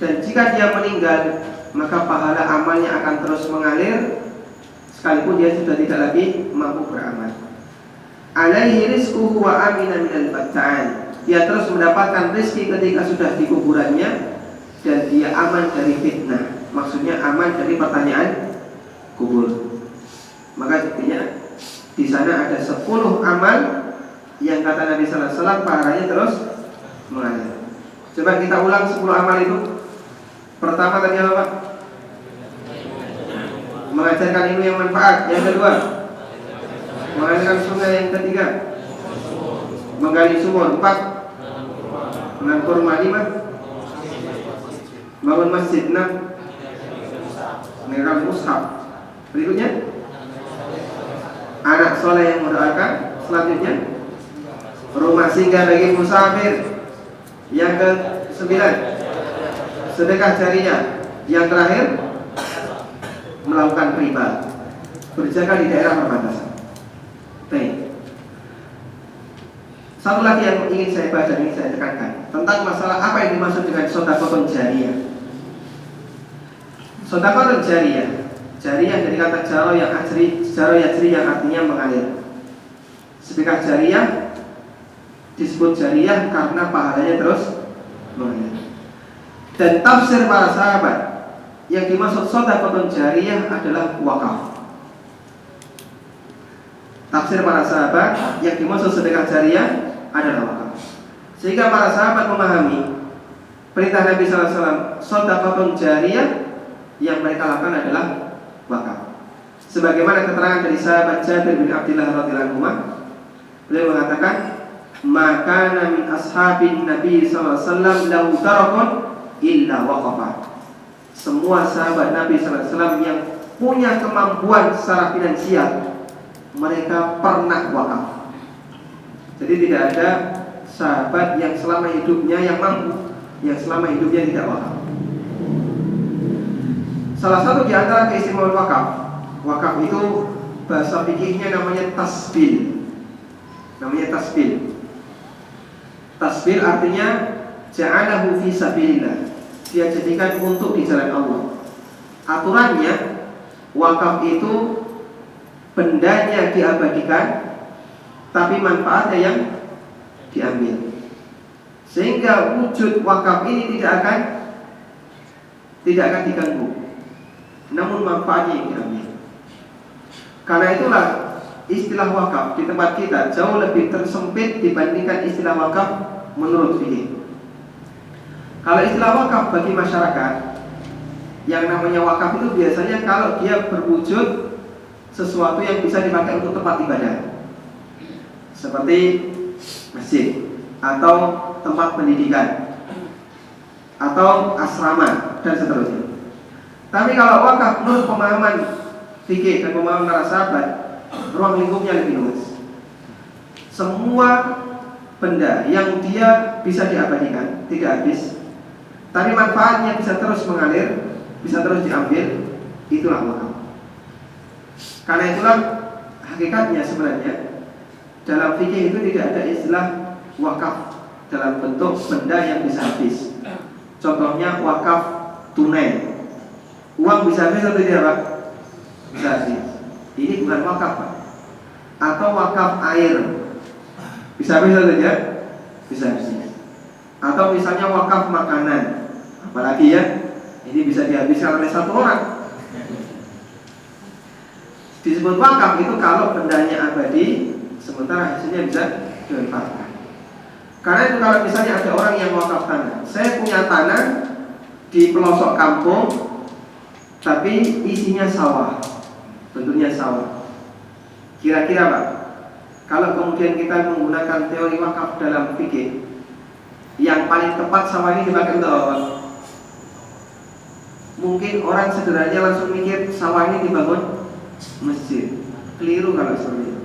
Dan jika dia meninggal, maka pahala amalnya akan terus mengalir sekalipun dia sudah tidak lagi mampu beramal. Alaihi rizquhu wa amina minal fatta'an. Dia terus mendapatkan rezeki ketika sudah di kuburannya dan dia aman dari fitnah. Maksudnya aman dari pertanyaan kubur. Maka intinya di sana ada 10 amal yang kata Nabi sallallahu alaihi wasallam pahalanya terus mengalir. Coba kita ulang 10 amal itu. Pertama tadi apa Pak? Mengajarkan ilmu yang manfaat. Yang kedua, mengalirkan sungai. Yang ketiga, menggali sumur. 4, menanam kurma. 5, bangun masjid. 6, mengirimkan mushaf. Berikutnya, anak soleh yang mendoakan. Selanjutnya, rumah singgah bagi musafir. Yang ke-9, sedekah jariyah. Yang terakhir, melakukan riba, berjaga di daerah perbatasan. Baik. Satu lagi yang ingin saya bahas dan ingin saya tekankan tentang masalah apa yang dimaksud dengan shadaqah jariyah. Shadaqah jariyah, jariyah dari kata jaro yang yajri yang artinya mengalir. Sedekah jariyah disebut jariyah karena pahalanya terus mengalir. Dan tafsir para sahabat yang dimaksud shadaqah jariyah adalah wakaf. Tafsir para sahabat yang dimaksud sedekah jariyah adalah wakaf. Sehingga para sahabat memahami perintah Nabi sallallahu alaihi wasallam shadaqah jariyah yang mereka lakukan adalah wakaf. Sebagaimana keterangan dari sahabat Jabir bin Abdullah radhiyallahu anhu, beliau mengatakan, "Maka min ashabin Nabi sallallahu alaihi wasallam lahu tarakun illa waqafa." Semua sahabat Nabi sallallahu alaihi wasallam yang punya kemampuan secara finansial, mereka pernah wakaf. Jadi tidak ada sahabat yang selama hidupnya yang mampu, yang selama hidupnya tidak wakaf. Salah satu di antara keistimewaan wakaf itu bahasa fikihnya namanya tasbil. Namanya tasbil. Tasbil artinya ja'alahu fi sabilillah. Dia jadikan untuk di jalan Allah. Aturannya wakaf itu bendanya diabadikan, tapi manfaatnya yang diambil. Sehingga wujud wakaf ini tidak akan diganggu, namun manfaatnya yang diambil. Karena itulah istilah wakaf di tempat kita jauh lebih tersempit dibandingkan istilah wakaf menurut fikih. Kalau istilah wakaf bagi masyarakat, yang namanya wakaf itu biasanya kalau dia berwujud sesuatu yang bisa dipakai untuk tempat ibadah, seperti masjid. atau tempat pendidikan, atau asrama dan seterusnya. Tapi kalau wakaf menurut pemahaman fikih dan pemahaman para sahabat, ruang lingkupnya lebih luas. Semua benda yang dia bisa diabadikan, tidak habis, tapi manfaatnya bisa terus mengalir, bisa terus diambil, itulah wakaf. Karena itulah hakikatnya sebenarnya dalam fikih itu tidak ada istilah wakaf dalam bentuk benda yang bisa habis. Contohnya wakaf tunai, uang bisa habis atau tidak Pak? Bisa habis. Ini bukan wakaf Pak. Atau wakaf air, bisa habis atau tidak? Bisa habis. Atau misalnya wakaf makanan, apalagi ya, ini bisa dihabiskan oleh satu orang. Disebut wakaf itu kalau bendanya abadi, sementara hasilnya bisa dimanfaatkan. Karena itu kalau misalnya ada orang yang wakaf tanah, saya punya tanah di pelosok kampung, tapi isinya sawah, bentuknya sawah. Kira-kira Pak, kalau kemudian kita menggunakan teori wakaf dalam fikih, yang paling tepat sawah ini dipakai untuk apa? Mungkin orang sederhananya langsung mikir sawah ini dibangun masjid. Keliru kalau seperti itu.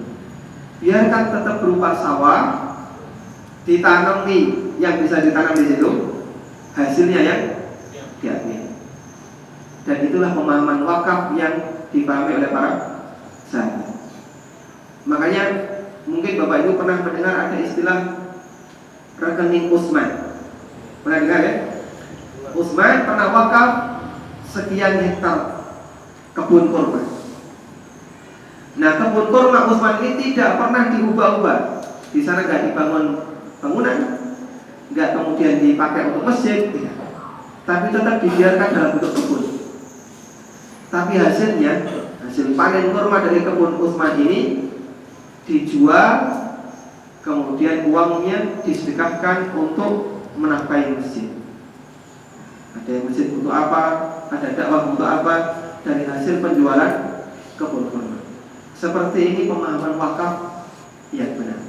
Biarkan tetap berupa sawah, ditanam nih yang bisa ditanam di situ, hasilnya yang diambil. Dan itulah pemahaman wakaf yang dipahami oleh para sahabat. Makanya mungkin Bapak Ibu pernah mendengar ada istilah rekening Utsman. Pernah dengar ya? Utsman pernah wakaf sekian hektar kebun kurma. Nah, kebun kurma Utsman ini tidak pernah diubah-ubah. Di sana nggak dibangun bangunan, nggak kemudian dipakai untuk masjid, tidak. Tapi tetap dibiarkan dalam bentuk kebun. Tapi hasilnya, hasil panen kurma dari kebun Utsman ini dijual, kemudian uangnya disedekahkan untuk menafkahi masjid. Ada yang masjid untuk apa, ada dakwah untuk apa, dari hasil penjualan kebun kurma. Seperti ini pemahaman wakaf yang benar.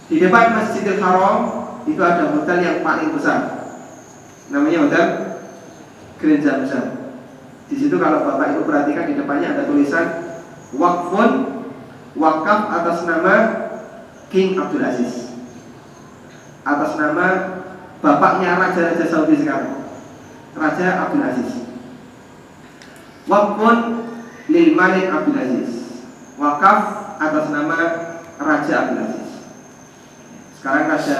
Di depan Masjidil Haram itu ada hotel yang paling besar, namanya Hotel Grand Zamzam. Di situ kalau Bapak Ibu perhatikan di depannya ada tulisan Wakfun, wakaf atas nama King Abdul Aziz, atas nama bapaknya Raja-Raja Saudi sekarang, Raja Abdul Aziz. Wakfun lil Malik Abdul Aziz, wakaf atas nama Raja Abdul Aziz. Sekarang Raja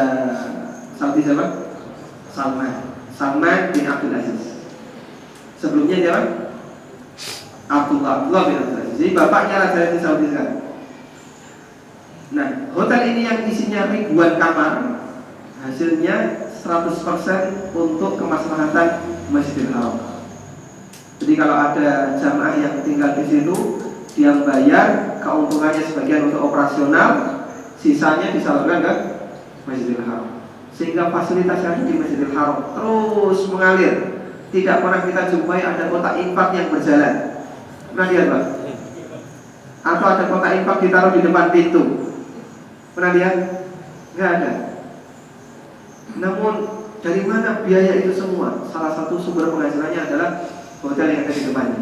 Saudi siapa? Salman bin Abdul Aziz. Sebelumnya siapa? Abdullah bin Abdul Aziz. Jadi bapaknya Raja Saudi sekarang. Nah, hotel ini yang isinya ribuan kamar, hasilnya 100% untuk kemaslahatan Masjidil Haram. Jadi kalau ada jamaah yang tinggal di situ, dia bayar, keuntungannya sebagian untuk operasional, sisanya disalurkan ke Masjidil Haram. Sehingga fasilitas yang ada di Masjidil Haram terus mengalir. Tidak pernah kita jumpai ada kotak infak yang berjalan. Pernah lihat Pak? Atau ada kotak infak ditaruh di depan pintu? Pernah lihat? Nggak ada. Namun dari mana biaya itu semua? Salah satu sumber penghasilannya adalah hotel yang ada di depannya.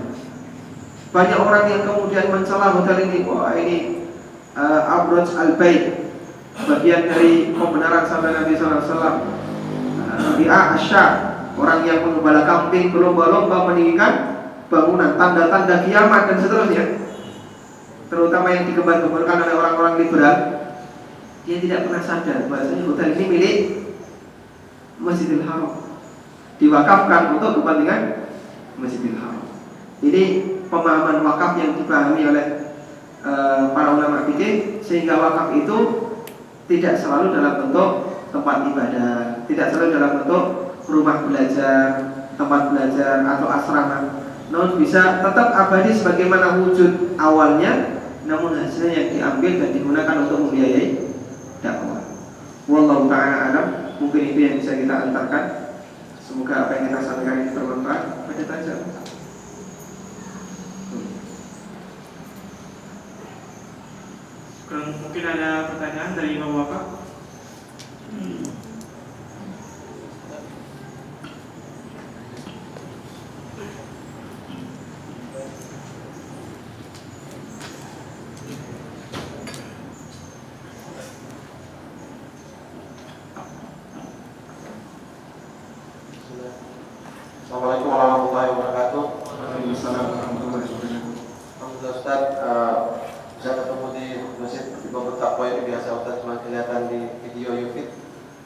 Banyak orang yang kemudian mencela hotel ini. Wah ini Abraj Al-Bait, bagian dari pembenaran sabda Nabi SAW. Ri'a Asyar, orang yang mengembala kambing, berlomba-lomba meninggikan bangunan, tanda-tanda kiamat dan seterusnya. Terutama yang digembar-gemborkan oleh orang-orang liberal. Dia tidak pernah sadar bahwasanya hotel ini milik Masjidil Haram, diwakafkan untuk kepentingan Masjidil Haram. Ini pemahaman wakaf yang dipahami oleh para ulama fikih, sehingga wakaf itu tidak selalu dalam bentuk tempat ibadah, tidak selalu dalam bentuk rumah belajar, tempat belajar atau asrama. Namun bisa tetap abadi sebagaimana wujud awalnya, namun hasilnya yang diambil dan digunakan untuk membiayai dakwah. Wallahu ta'ala alam. Mungkin itu yang bisa kita antarkan. Semoga apa yang kita sampaikan ini bermanfaat. Ada tanya? Mungkin ada pertanyaan dari Imam Bapak? Assalamualaikum warahmatullahi wabarakatuh. Waalaikumsalam warahmatullahi wabarakatuh. Alhamdulillah Ustaz, bisa ketemu di masjid di Bogor Takwa ini biasa Ustaz cuma kelihatan di video YouTube.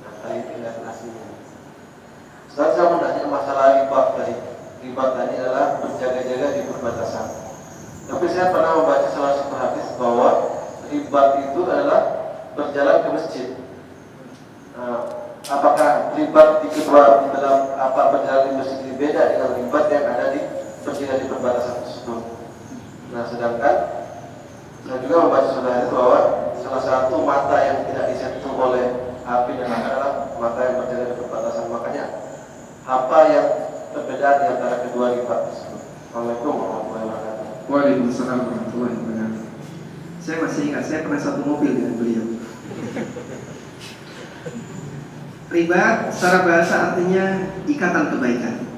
Nah, kali kelihatan aslinya. Ustaz, saya mau tanya masalah riba tadi. Riba tadi adalah berjaga-jaga di perbatasan. Tapi saya pernah membaca salah satu hadis bahwa riba itu adalah berjalan ke masjid. Apakah ribat di kedua di dalam berjalan di masjid ini beda dengan ribat yang ada di berjalan di perbatasan tersebut? Nah, sedangkan saya juga membaca saudara itu bahwa salah satu mata yang tidak disentuh oleh api neraka adalah mata yang berjalan di perbatasan. Makanya apa yang perbedaan di antara kedua ribat tersebut? Assalamualaikum warahmatullahi wabarakatuh. Waalaikumsalam warahmatullahi wabarakatuh. Saya masih ingat, saya pernah satu mobil dengan beliau. Riba secara bahasa artinya ikatan kebaikan.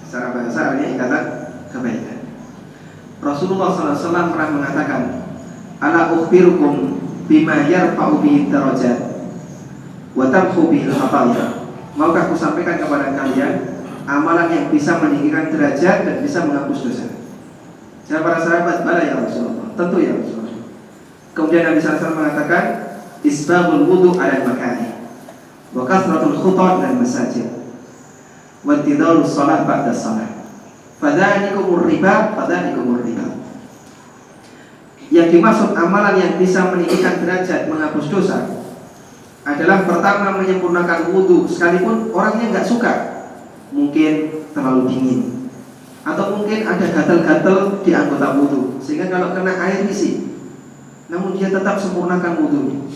Secara bahasa artinya ikatan kebaikan. Rasulullah SAW pernah mengatakan, "Ala ukhbirukum bima yarfa'u bihi darajat wa tamhu bihi al-khataya." Maukah aku sampaikan kepada kalian amalan yang bisa meninggikan derajat dan bisa menghapus dosa? Jawab para sahabat, "Bala ya Rasulullah." Tentu ya Rasulullah. Kemudian Nabi SAW mengatakan, "Isbagul wudu 'ala al-makani wa kasratul khuta' ila al-masajid wa intidharus shalah ba'da shalah. Fadzalikumur riba, fadzalikumur riba." Yang dimaksud amalan yang bisa meninggikan derajat, menghapus dosa adalah pertama menyempurnakan wudu, sekalipun orangnya nggak suka, mungkin terlalu dingin atau mungkin ada gatal-gatal di anggota wudu, sehingga kalau kena air risih, namun dia tetap sempurnakan wudu.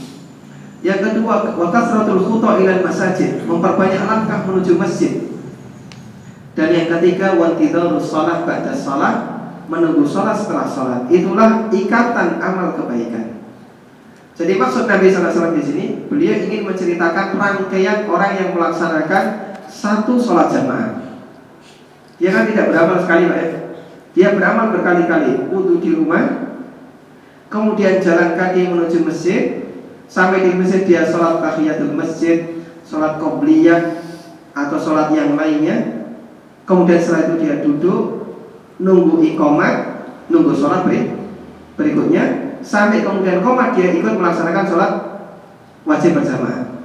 Yang kedua, wa kasratul khuta' ilal masajid, memperbanyak langkah menuju masjid. Dan yang ketiga, wa intidharus shalah ba'da shalah, menunggu sholat setelah sholat. Itulah ikatan amal kebaikan. Jadi maksud Nabi SAW di sini, beliau ingin menceritakan rangkaian orang yang melaksanakan satu sholat jamaah. Dia kan tidak beramal sekali, Pak. Dia beramal berkali-kali. Wudu di rumah, kemudian jalan kaki menuju masjid. Sampai di masjid dia sholat tahiyatul masjid, sholat qobliyah atau sholat yang lainnya. Kemudian setelah itu dia duduk, nunggu iqamah, nunggu sholat berikutnya, sampai kemudian qomat dia ikut melaksanakan sholat wajib berjamaah.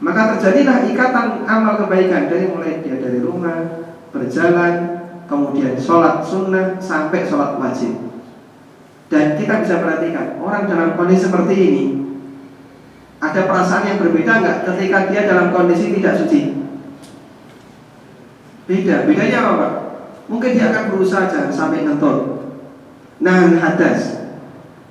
Maka terjadilah ikatan amal kebaikan mulai dia dari rumah, berjalan, kemudian sholat sunnah sampai sholat wajib. Dan kita bisa perhatikan orang dalam kondisi seperti ini, ada perasaan yang berbeda nggak ketika dia dalam kondisi tidak suci? Bedanya apa Pak? Mungkin dia akan berusaha jangan sampai ngentut, nahan hadas.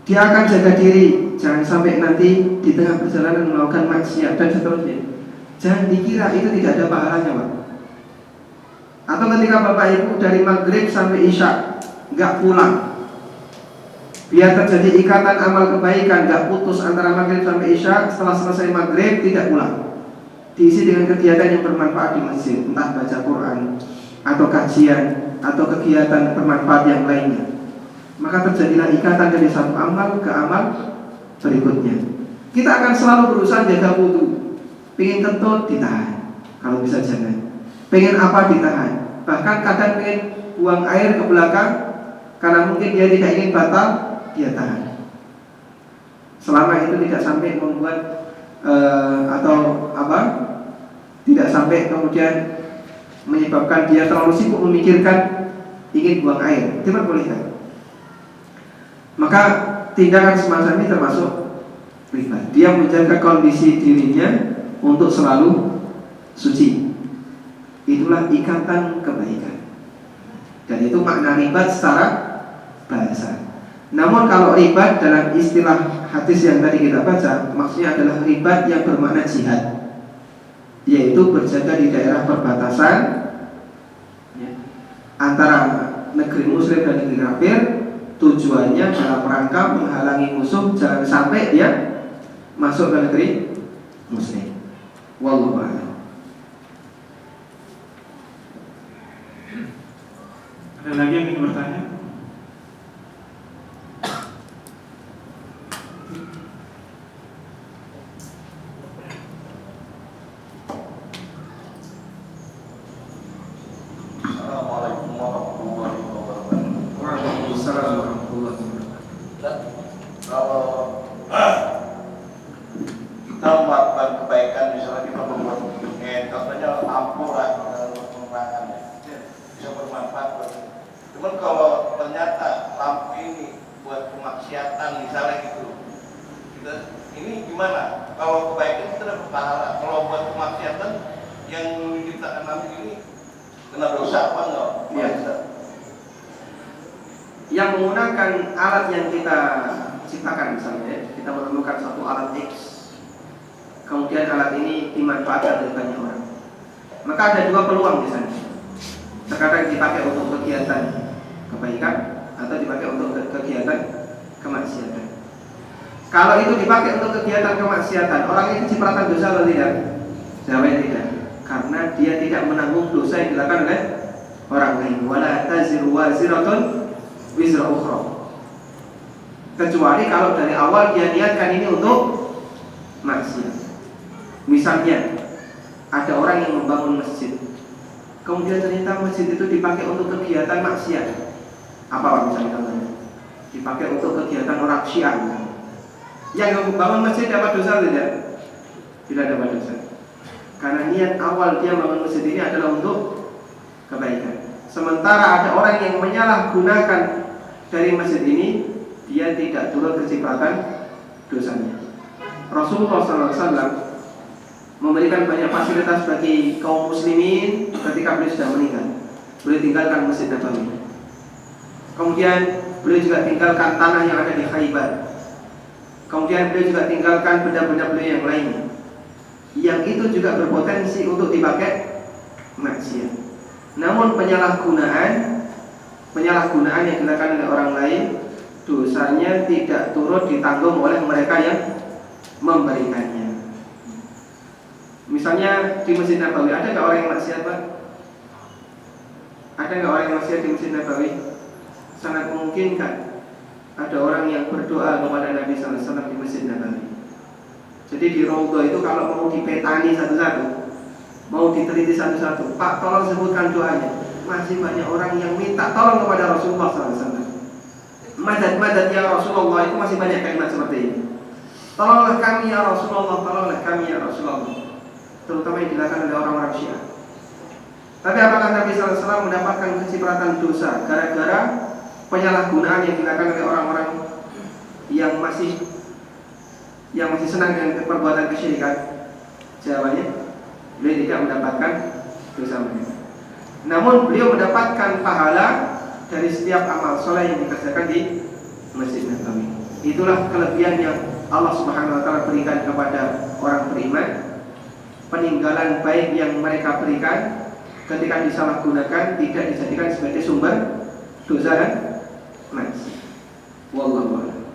Dia akan jaga diri, jangan sampai nanti di tengah perjalanan melakukan maksiat dan seterusnya. Jangan dikira itu tidak ada pahalanya Pak. Atau ketika Bapak Ibu dari maghrib sampai isya nggak pulang, biar terjadi ikatan amal kebaikan, nggak putus antara maghrib sampai isya. Setelah selesai maghrib tidak pulang, diisi dengan kegiatan yang bermanfaat di masjid, entah baca Quran atau kajian atau kegiatan bermanfaat yang lainnya. Maka terjadilah ikatan dari satu amal ke amal berikutnya. Kita akan selalu berusaha jaga wudu. Pengen kentut ditahan, kalau bisa jangan. Pengen apa ditahan. Bahkan kadang pengen buang air ke belakang karena mungkin dia tidak ingin batal, dia tahan. Selama itu tidak sampai membuat tidak sampai kemudian menyebabkan dia terlalu sibuk memikirkan ingin buang air, diperbolehkan. Maka tindakan semacam ini termasuk riba. Dia menjaga kondisi dirinya untuk selalu suci. Itulah ikatan kebaikan. Dan itu makna riba secara bahasa. Namun kalau riba dalam istilah hadis yang tadi kita baca, maksudnya adalah riba yang bermakna jihad, yaitu berjaga di daerah perbatasan antara negeri muslim dan negeri kafir. Tujuannya dalam rangka menghalangi musuh jangan sampai dia masuk ke negeri muslim. Wallahu a'lam. Ada lagi yang ingin bertanya? kita melakukan kebaikan misalnya kita membuat contohnya lampu lah penerangan bisa bermanfaat buat. Cuman kalau ternyata lampu ini buat kemaksiatan misalnya gitu, ini gimana? Kalau kebaikan kita dapat pahala, kalau buat kemaksiatan yang kita ambil ini kena dosa apa enggak? Ya. Yang menggunakan alat yang kita ciptakan, misalnya kita menemukan satu alat X, kemudian alat ini dimanfaatkan oleh banyak orang, maka ada dua peluang di sana. Terkadang dipakai untuk kegiatan kebaikan atau dipakai untuk kegiatan kemaksiatan. Kalau itu dipakai untuk kegiatan kemaksiatan, orang ini cipratan dosa atau tidak? Jawabnya tidak, karena dia tidak menanggung dosa yang dilakukan oleh orang lain. Wala taziru waziratun wizra ukhra. Kecuali kalau dari awal dia niatkan ini untuk maksiat. Misalnya ada orang yang membangun masjid, kemudian ternyata masjid itu dipakai untuk kegiatan maksiat. Apa misalnya contohnya? Dipakai untuk kegiatan orang Syiah. Yang membangun masjid dapat dosa tidak? Tidak dapat dosa. Karena niat awal dia membangun masjid ini adalah untuk kebaikan. Sementara ada orang yang menyalahgunakan dari masjid ini, dia tidak turut kecipratan dosanya. Rasulullah SAW memberikan banyak fasilitas bagi kaum muslimin ketika beliau sudah meninggal. Beliau tinggalkan Masjid Nabawi. Kemudian beliau juga tinggalkan tanah yang ada di Khaybar. Kemudian beliau juga tinggalkan benda-benda beliau yang lainnya, yang itu juga berpotensi untuk dipakai maksiat. Namun penyalahgunaan yang dilakukan oleh orang lain, dosanya tidak turut ditanggung oleh mereka yang memberikannya. Misalnya di Masjid Nabawi, ada nggak orang yang maksiat, Pak? Ada nggak orang yang maksiat di Masjid Nabawi? Sangat mungkin kan ada orang yang berdoa kepada Nabi SAW di Masjid Nabawi. Jadi di Raudhah itu kalau mau dipetani satu-satu, mau diteliti satu-satu, Pak tolong sebutkan doanya. Masih banyak orang yang minta tolong kepada Rasulullah SAW. Madad ya Rasulullah, itu masih banyak kalimat seperti ini. Tolonglah kami ya Rasulullah, tolonglah kami ya Rasulullah. Terutama yang dilakukan oleh orang-orang Syiah. Tapi apakah Nabi SAW mendapatkan kecipratan dosa gara-gara penyalahgunaan yang dilakukan oleh orang-orang yang masih senang dengan perbuatan kesyirikan? Jawabannya, beliau tidak mendapatkan dosa mereka. Namun beliau mendapatkan pahala dari setiap amal soleh yang dikerjakan di Masjid Nabawi. Itulah kelebihan yang Allah Subhanahu wa taala berikan kepada orang beriman. Peninggalan baik yang mereka berikan ketika disalahgunakan tidak dijadikan sebagai sumber dosa dan maksiat. Wallahu a'lam.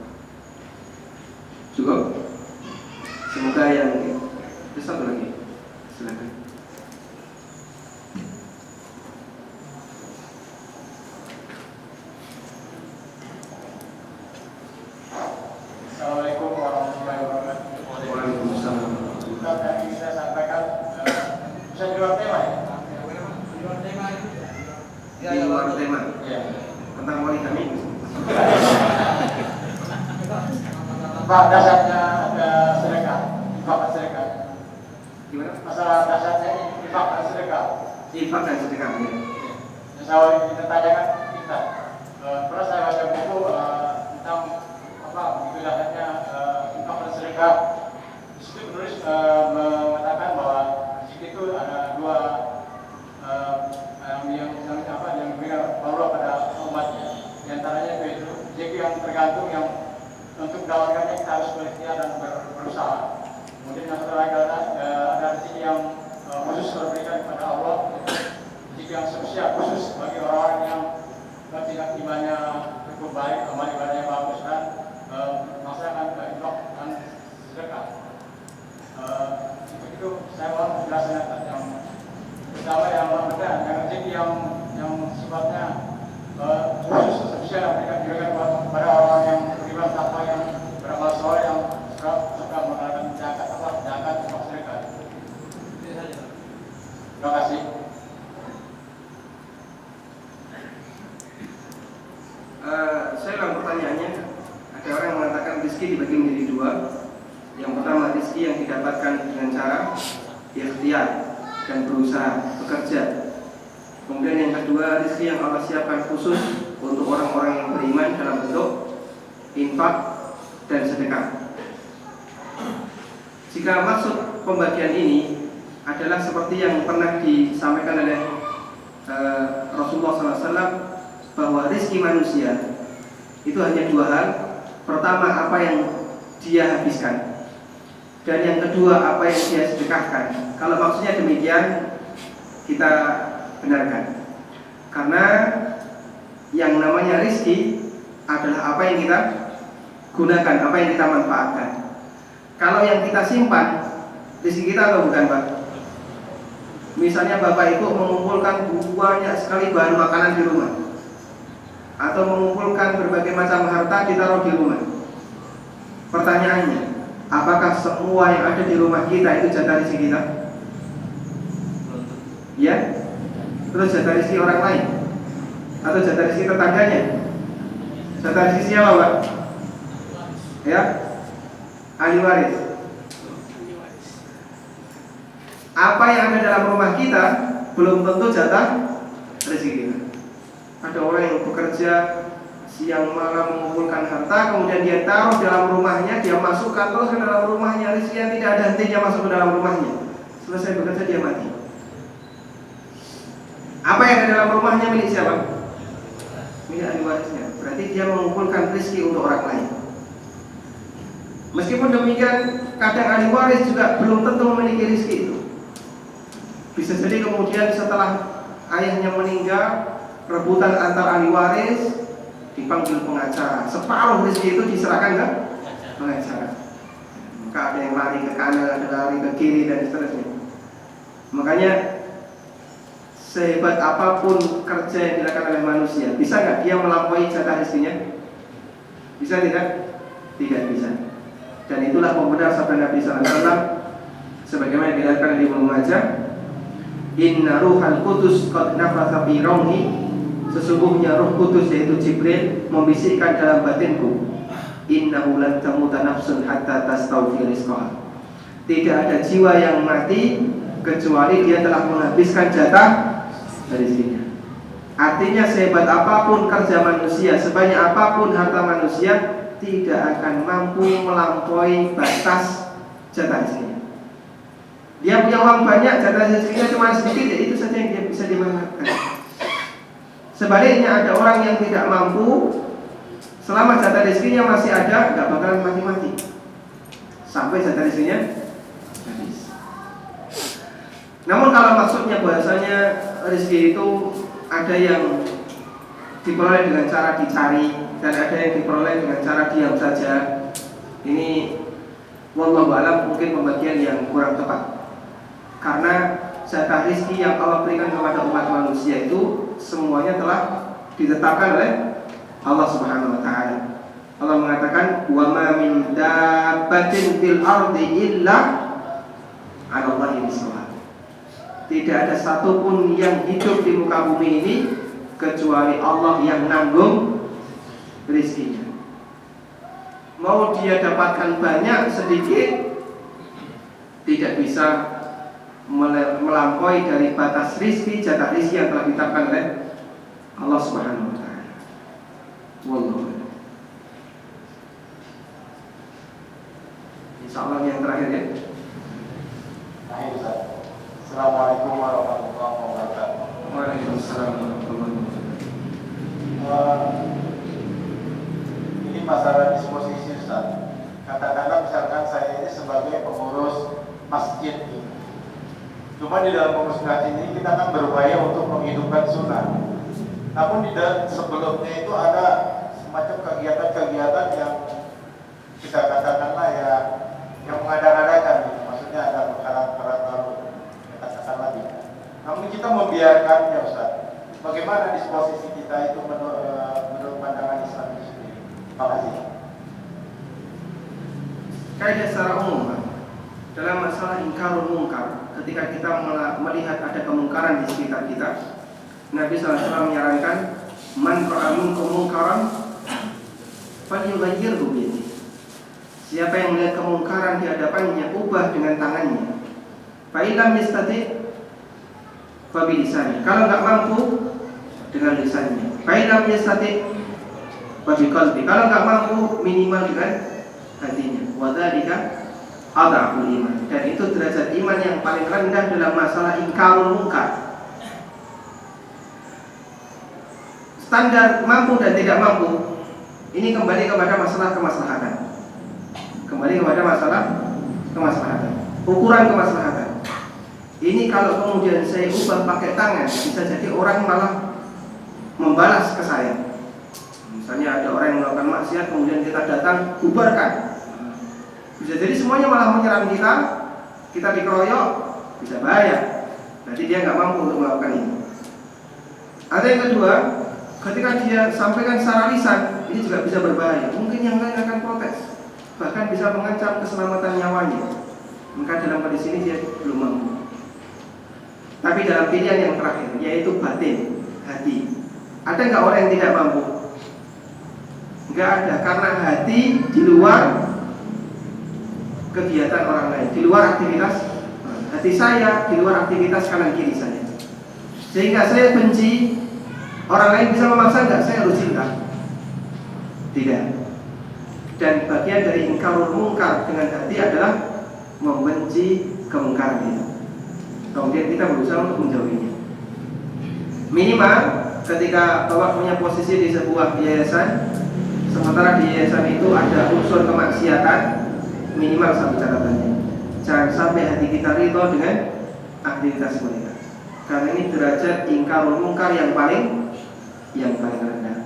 Cukup. Semoga yang satu lagi. Silakan. Assalamualaikum warahmatullahi wabarakatuh. Waalaikumsalam. Ustaz, yang saya sampaikan bisa di luar tema ya? Di luar tema Iya. tentang poligami. Pak, dasarnya ada sedekah, infak dan sedekah. Gimana? Masalah dasarnya infak dan sedekah. Infak dan sedekah. Ya. Yang saya ingin tanyakan kita. Pernah saya baca buku tentang apa begitu dasarnya infak dan sedekah. Di situ penulis mengatakan bahwa di situ itu ada dua yang diberikan Allah pada umatnya. Di antaranya itu rezeki yang tergantung yang untuk mendapatkannya kita harus berikhtiar dan berusaha. Kemudian yang satu lagi adalah ada rezeki yang khusus diberikan kepada Allah, rezeki yang spesial khusus bagi orang-orang yang tingkat imannya cukup baik, amal ibadahnya bagus dan melaksanakan infak dan sedekah. Itu saya mohon penjelasannya yang pertama yang benar, yang rezeki yang sifatnya khusus spesial yang diberikan kepada orang yang beriman takwa yang beramal soleh yang suka mengadakan zakat infak sedekah. Terima kasih. Saya ulang pertanyaannya. Ada orang yang mengatakan rezeki dibagi menjadi dua. Yang pertama rezeki yang didapatkan dengan cara ikhtiar dan berusaha bekerja. Kemudian yang kedua, rezeki yang Allah siapkan khusus untuk orang-orang yang beriman dalam bentuk infak dan sedekah. Jika maksud pembagian ini adalah seperti yang pernah disampaikan oleh Rasulullah SAW, bahwa rezeki manusia itu hanya dua hal. Pertama, apa yang dia habiskan, dan yang kedua, apa yang dia sedekahkan. Kalau maksudnya demikian, kita benarkan, karena yang namanya rezeki adalah apa yang kita gunakan, apa yang kita manfaatkan. Kalau yang kita simpan, rezeki kita atau bukan, Pak? Misalnya Bapak Ibu mengumpulkan banyak sekali bahan makanan di rumah, atau mengumpulkan berbagai macam harta ditaruh di rumah. Pertanyaannya, apakah semua yang ada di rumah kita itu jatah rezeki kita? Ya? Terus jatah rezeki orang lain? Atau jatah rezeki tetangganya? Jatah rezeki siapa, Pak? Ya? Ahli waris. Apa yang ada dalam rumah kita belum tentu jatah rezeki kita. Ada orang yang bekerja siang malam mengumpulkan harta, kemudian dia taruh dalam rumahnya, dia masukkan terus ke dalam rumahnya, rezeki yang tidak ada hentinya masuk ke dalam rumahnya. Selesai bekerja dia mati. Apa yang ada dalam rumahnya milik siapa? Milik ahli warisnya. Berarti dia mengumpulkan rezeki untuk orang lain. Meskipun demikian, kadang ahli waris juga belum tentu memiliki rezeki itu. Bisa jadi kemudian setelah ayahnya meninggal, rebutan antar ahli waris, dipanggil pengacara, separuh rezeki itu diserahkan ke pengacara. Maka ada yang lari ke kanan, ada lari ke kiri, dan seterusnya. Makanya sehebat apapun kerja yang dilakukan oleh manusia, bisa nggak dia melampaui jatah rezekinya? Bisa tidak? Tidak bisa. Dan itulah pembenar sabda Nabi SAW, sebagaimana dikatakan di Ibnu Majah, Inna ruhal kudus qad nafatha fi rawhi, sesungguhnya Roh Kudus yaitu Jibril membisikkan dalam batinku, innahu lan tamuta nafsun hatta tastawfi rizqaha. Tidak ada jiwa yang mati kecuali dia telah menghabiskan jatah rezekinya. Artinya sehebat apapun kerja manusia, sebanyak apapun harta manusia, tidak akan mampu melampaui batas jatah rezekinya. Dia punya uang banyak, jatah rezekinya cuma sedikit, ya itu saja yang dia bisa dimanfaatkan. Sebaliknya ada orang yang tidak mampu, selama jatah rezekinya masih ada, nggak bakalan mati-mati sampai jatah rezekinya habis. Namun kalau maksudnya bahasanya rezeki itu ada yang diperoleh dengan cara dicari dan ada yang diperoleh dengan cara diam saja, ini wallahu a'lam mungkin pembagian yang kurang tepat. Karena jatah rezeki yang Allah berikan kepada umat manusia itu semuanya telah ditetapkan oleh Allah Subhanahu wa taala. Allah mengatakan, "Wa ma min dabbatin fil ardi illa 'ala Allahi rizquha." Tidak ada satupun yang hidup di muka bumi ini kecuali Allah yang nanggung rezekinya. Mau dia dapatkan banyak sedikit, tidak bisa melampaui dari batas rezeki, jatah rezeki yang telah ditetapkan oleh Allah Subhanahu wa taala. Wallahu a'lam. Insyaallah yang terakhir ya. Baik, Ustaz. Assalamualaikum warahmatullahi wabarakatuh. Waalaikumsalam warahmatullahi wabarakatuh. Ini masalah disposisi, Ustaz. Katakanlah misalkan saya ini sebagai pengurus masjid ini. Cuma di dalam pengurus masjid ini kita kan berupaya untuk menghidupkan sunnah. Namun di dalam sebelumnya itu ada semacam kegiatan-kegiatan yang kita katakanlah ya yang mengada-adakan, gitu. Maksudnya ada perkara-perkara baru, katakanlah gitu. Namun kita membiarkannya, Ustaz. Bagaimana disposisi kita itu menurut pandangan Islam itu sendiri? Terima kasih. Kaidah secara umum, Pak, dalam masalah ingkarul munkar, ketika kita melihat ada kemungkaran di sekitar kita, Nabi SAW menyarankan, man ra'a minkum munkaran falyughayyirhu biyadihi. Siapa yang melihat kemungkaran di hadapannya, ubah dengan tangannya. Fa illam yastati' fa bilisani. Kalau enggak mampu, dengan lisannya. Fa illam yastati' fa biqalbi. Kalau enggak mampu, minimal dengan hatinya. Wa dzalika adhaful iman. Dan itu derajat iman yang paling rendah dalam masalah ingkarul munkar. Standar mampu dan tidak mampu ini kembali kepada masalah kemaslahatan. Kembali kepada masalah kemaslahatan. Ukuran kemaslahatan. Ini kalau kemudian saya ubah pakai tangan, bisa jadi orang malah membalas ke saya. Misalnya ada orang yang melakukan maksiat, kemudian kita datang bubarkan. Bisa jadi semuanya malah menyerang kita, kita dikeroyok, bisa bahaya. Berarti dia nggak mampu untuk melakukan ini. Ada yang kedua, ketika dia sampaikan secara lisan, ini juga bisa berbahaya. Mungkin yang lain akan protes, bahkan bisa mengancam keselamatan nyawanya. Maka dalam kondisi ini dia belum mampu. Tapi dalam pilihan yang terakhir, yaitu batin, hati, ada nggak orang yang tidak mampu? Nggak ada, karena hati di luar kegiatan orang lain, di luar aktivitas. Hati saya di luar aktivitas kanan kiri saya, sehingga saya benci. Orang lain bisa memaksa nggak? Saya harus cinta? Tidak. Dan bagian dari ingkarul munkar dengan hati adalah membenci kemungkaran itu. Kemudian kita berusaha untuk menjauhinya. Minimal ketika Bapak punya posisi di sebuah yayasan, sementara di yayasan itu ada unsur kemaksiatan, minimal satu catatannya, jangan sampai hati kita ridho dengan aktivitas mereka. Karena ini derajat ingkarul munkar yang paling rendah.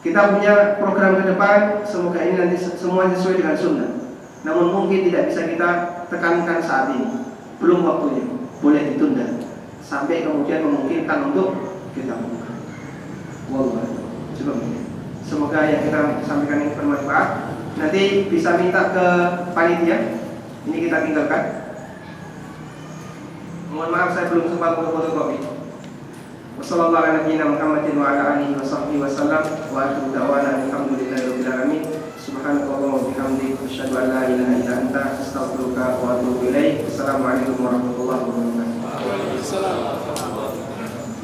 Kita punya program ke depan, semoga ini nanti semua sesuai dengan sunnah. Namun mungkin tidak bisa kita tekankan saat ini, belum waktunya, boleh ditunda sampai kemudian memungkinkan untuk kita buka. Wallah, coba semoga yang kita sampaikan ini bermanfaat. Nanti bisa minta ke panitia. Ini kita tinggalkan. Mohon maaf saya belum sempat fotokopi. Wassalamualaikum warahmatullahi wabarakatuh. Wa akhiru da'wana alhamdulillahirabbil alamin. Subhanakallahumma wa bihamdika asyhadu an la ilaha illa anta astaghfiruka wa atubu ilaik. Assalamualaikum warahmatullahi wabarakatuh.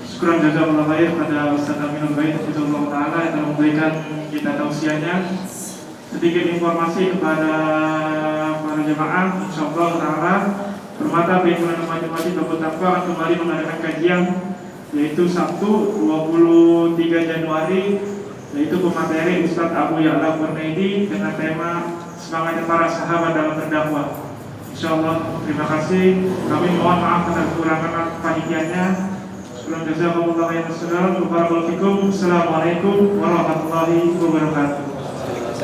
Syukuran jazakallahu khair pada Ustaz Aminul Bait Hafizahullah Ta'ala yang telah memberikan kita tausiahnya. Sedikit informasi kepada para jemaah, insyaallah Ta'ala Permata Perhimpunan Umat Jemaati Tabut Taqwa akan kembali mengadakan kajian, yaitu Sabtu 23 Januari, yaitu pemateri Ustadz Abu Ya'la Burnaidi dengan tema semangatnya para sahabat dalam berdakwah. Insyaallah, terima kasih. Kami mohon maaf atas kekurangan panitianya. Sebelum jazakumullah khairan. Assalamualaikum warahmatullahi wabarakatuh.